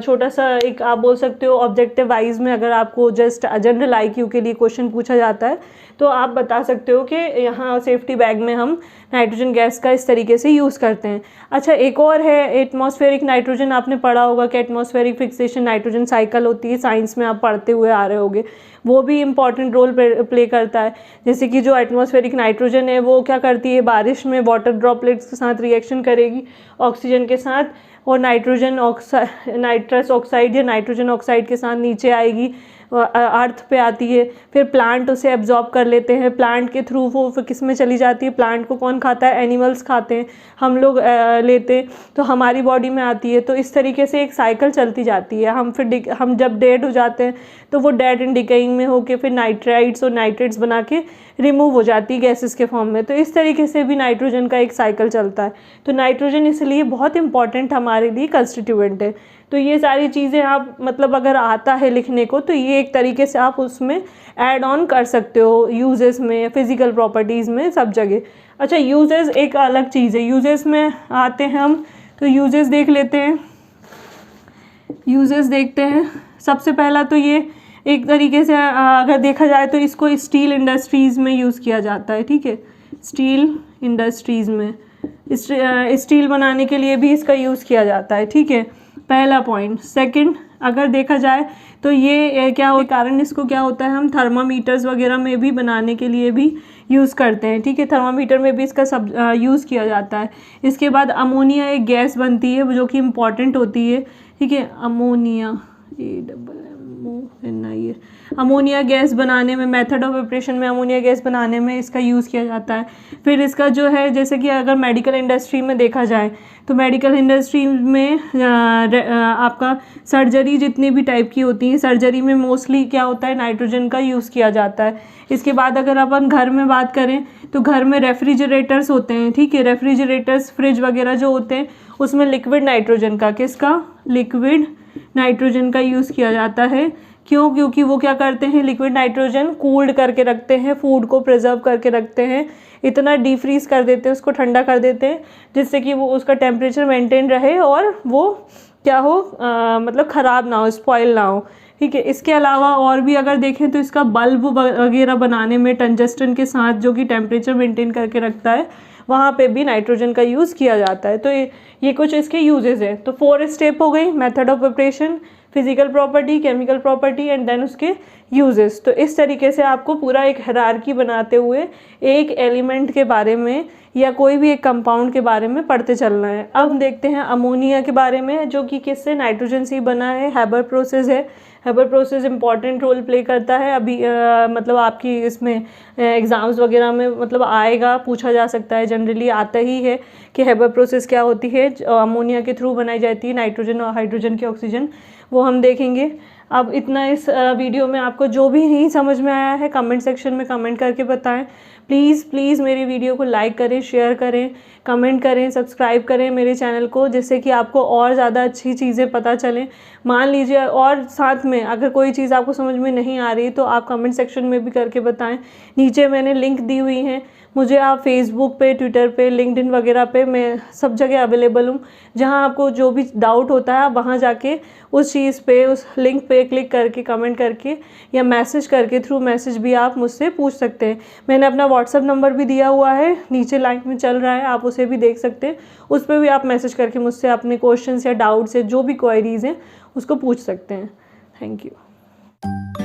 छोटा सा एक आप बोल सकते हो ऑब्जेक्टिव वाइज में, अगर आपको जस्ट जनरल IQ के लिए क्वेश्चन पूछा जाता है तो आप बता सकते हो कि यहाँ सेफ्टी बैग में हम नाइट्रोजन गैस का इस तरीके से यूज़ करते हैं। अच्छा, एक और है एटमॉस्फेरिक नाइट्रोजन। आपने पढ़ा होगा कि एटमॉस्फेरिक फिक्सेशन नाइट्रोजन साइकिल होती है, साइंस में आप पढ़ते हुए आ रहे होगे, वो भी इम्पॉर्टेंट रोल प्ले करता है। जैसे कि जो एटमॉस्फेरिक नाइट्रोजन है वो क्या करती है, बारिश में वाटर ड्रॉपलेट्स के साथ रिएक्शन करेगी ऑक्सीजन के साथ और नाइट्रस ऑक्साइड या नाइट्रोजन ऑक्साइड के साथ नीचे आएगी, अर्थ पे आती है, फिर प्लांट उसे एब्जॉर्ब कर लेते हैं, प्लांट के थ्रू वो फिर किस में चली जाती है, प्लांट को कौन खाता है, एनिमल्स खाते हैं, हम लोग लेते हैं तो हमारी बॉडी में आती है। तो इस तरीके से एक साइकिल चलती जाती है। हम जब डेड हो जाते हैं तो वो डेड एंड डिकेइंग में होके फिर नाइट्राइड्स और नाइट्रेट्स बना के रिमूव हो जाती है गैसेस के फॉर्म में। तो इस तरीके से भी नाइट्रोजन का एक साइकिल चलता है। तो नाइट्रोजन इसलिए बहुत इंपॉर्टेंट हमारे लिए कंस्टिट्यूएंट है। तो ये सारी चीज़ें आप मतलब अगर आता है लिखने को तो ये एक तरीके से आप उसमें ऐड ऑन कर सकते हो, यूजेस में, फिजिकल प्रॉपर्टीज़ में, सब जगह। अच्छा, यूजेस एक अलग चीज़ है, यूजेस में आते हैं हम, तो यूजेस देख लेते हैं। यूजेस देखते हैं, सबसे पहला तो ये एक तरीके से अगर देखा जाए तो इसको स्टील इंडस्ट्रीज़ में यूज़ किया जाता है, ठीक है, स्टील इंडस्ट्रीज़ में स्टील बनाने के लिए भी इसका यूज़ किया जाता है, ठीक है, पहला पॉइंट। सेकंड, अगर देखा जाए तो ये क्या हो कारण इसको क्या होता है, हम थर्मामीटर्स वगैरह में भी बनाने के लिए भी यूज़ करते हैं, ठीक है, थर्मामीटर में भी इसका सब यूज़ किया जाता है। इसके बाद अमोनिया एक गैस बनती है जो कि इम्पॉर्टेंट होती है, ठीक है, अमोनिया AMMONIA, अमोनिया गैस बनाने में, मेथड ऑफ ऑपरेशन में अमोनिया गैस बनाने में इसका यूज़ किया जाता है। फिर इसका जो है जैसे कि अगर मेडिकल इंडस्ट्री में देखा जाए तो मेडिकल इंडस्ट्री में आपका सर्जरी जितनी भी टाइप की होती हैं, सर्जरी में मोस्टली क्या होता है, नाइट्रोजन का यूज़ किया जाता है। इसके बाद अगर अपन घर में बात करें तो घर में रेफ्रिजरेटर्स होते हैं, ठीक है, रेफ्रिजरेटर्स, फ्रिज वगैरह जो होते हैं उसमें लिक्विड नाइट्रोजन का, किसका, लिक्विड नाइट्रोजन का यूज़ किया जाता है। क्यों, क्योंकि वो क्या करते हैं, लिक्विड नाइट्रोजन कूल्ड करके रखते हैं, फूड को प्रिजर्व करके रखते हैं, इतना डीफ्रीज कर देते हैं, उसको ठंडा कर देते हैं जिससे कि वो उसका टेम्परेचर मेंटेन रहे और वो क्या हो मतलब ख़राब ना हो, स्पॉइल ना हो, ठीक है। इसके अलावा और भी अगर देखें तो इसका बल्ब वगैरह बनाने में टंजस्टन के साथ जो कि टेम्परेचर मेंटेन करके रखता है, वहाँ पे भी नाइट्रोजन का यूज़ किया जाता है। तो ये कुछ इसके यूजेस है। तो 4 स्टेप हो गई, method of operation, physical property, chemical property and then उसके यूजेस। तो इस तरीके से आपको पूरा एक हायरार्की बनाते हुए एक एलिमेंट के बारे में या कोई भी एक कंपाउंड के बारे में पढ़ते चलना है। अब देखते हैं अमोनिया के बारे में, जो कि किससे, नाइट्रोजन से ही बना है, हैबर प्रोसेस है। Haber process important role play करता है। अभी मतलब आपकी इसमें एग्ज़ाम्स वगैरह में मतलब आएगा, पूछा जा सकता है, जनरली आता ही है कि हैबर प्रोसेस क्या होती है, अमोनिया के थ्रू बनाई जाती है नाइट्रोजन और हाइड्रोजन की ऑक्सीजन, वो हम देखेंगे। अब इतना इस वीडियो में आपको जो भी नहीं समझ में आया है कमेंट सेक्शन में कमेंट करके बताएं। प्लीज़ मेरी वीडियो को लाइक करें, शेयर करें, कमेंट करें, सब्सक्राइब करें मेरे चैनल को, जिससे कि आपको और ज़्यादा अच्छी चीज़ें पता चलें। मान लीजिए और साथ में अगर कोई चीज़ आपको समझ में नहीं आ रही तो आप कमेंट सेक्शन में भी करके बताएं। नीचे मैंने लिंक दी हुई हैं, मुझे आप फेसबुक पे, ट्विटर पे, लिंक्डइन वगैरह पे मैं सब जगह अवेलेबल हूँ। जहाँ आपको जो भी डाउट होता है आप वहाँ जाके उस चीज़ पे, उस लिंक पे क्लिक करके, कमेंट करके या मैसेज करके, थ्रू मैसेज भी आप मुझसे पूछ सकते हैं। मैंने अपना व्हाट्सअप नंबर भी दिया हुआ है, नीचे लाइक में चल रहा है, आप उसे भी देख सकते हैं। उस पर भी आप मैसेज करके मुझसे अपने क्वेश्चंस या डाउट्स या जो भी क्वेरीज हैं उसको पूछ सकते हैं। Thank you.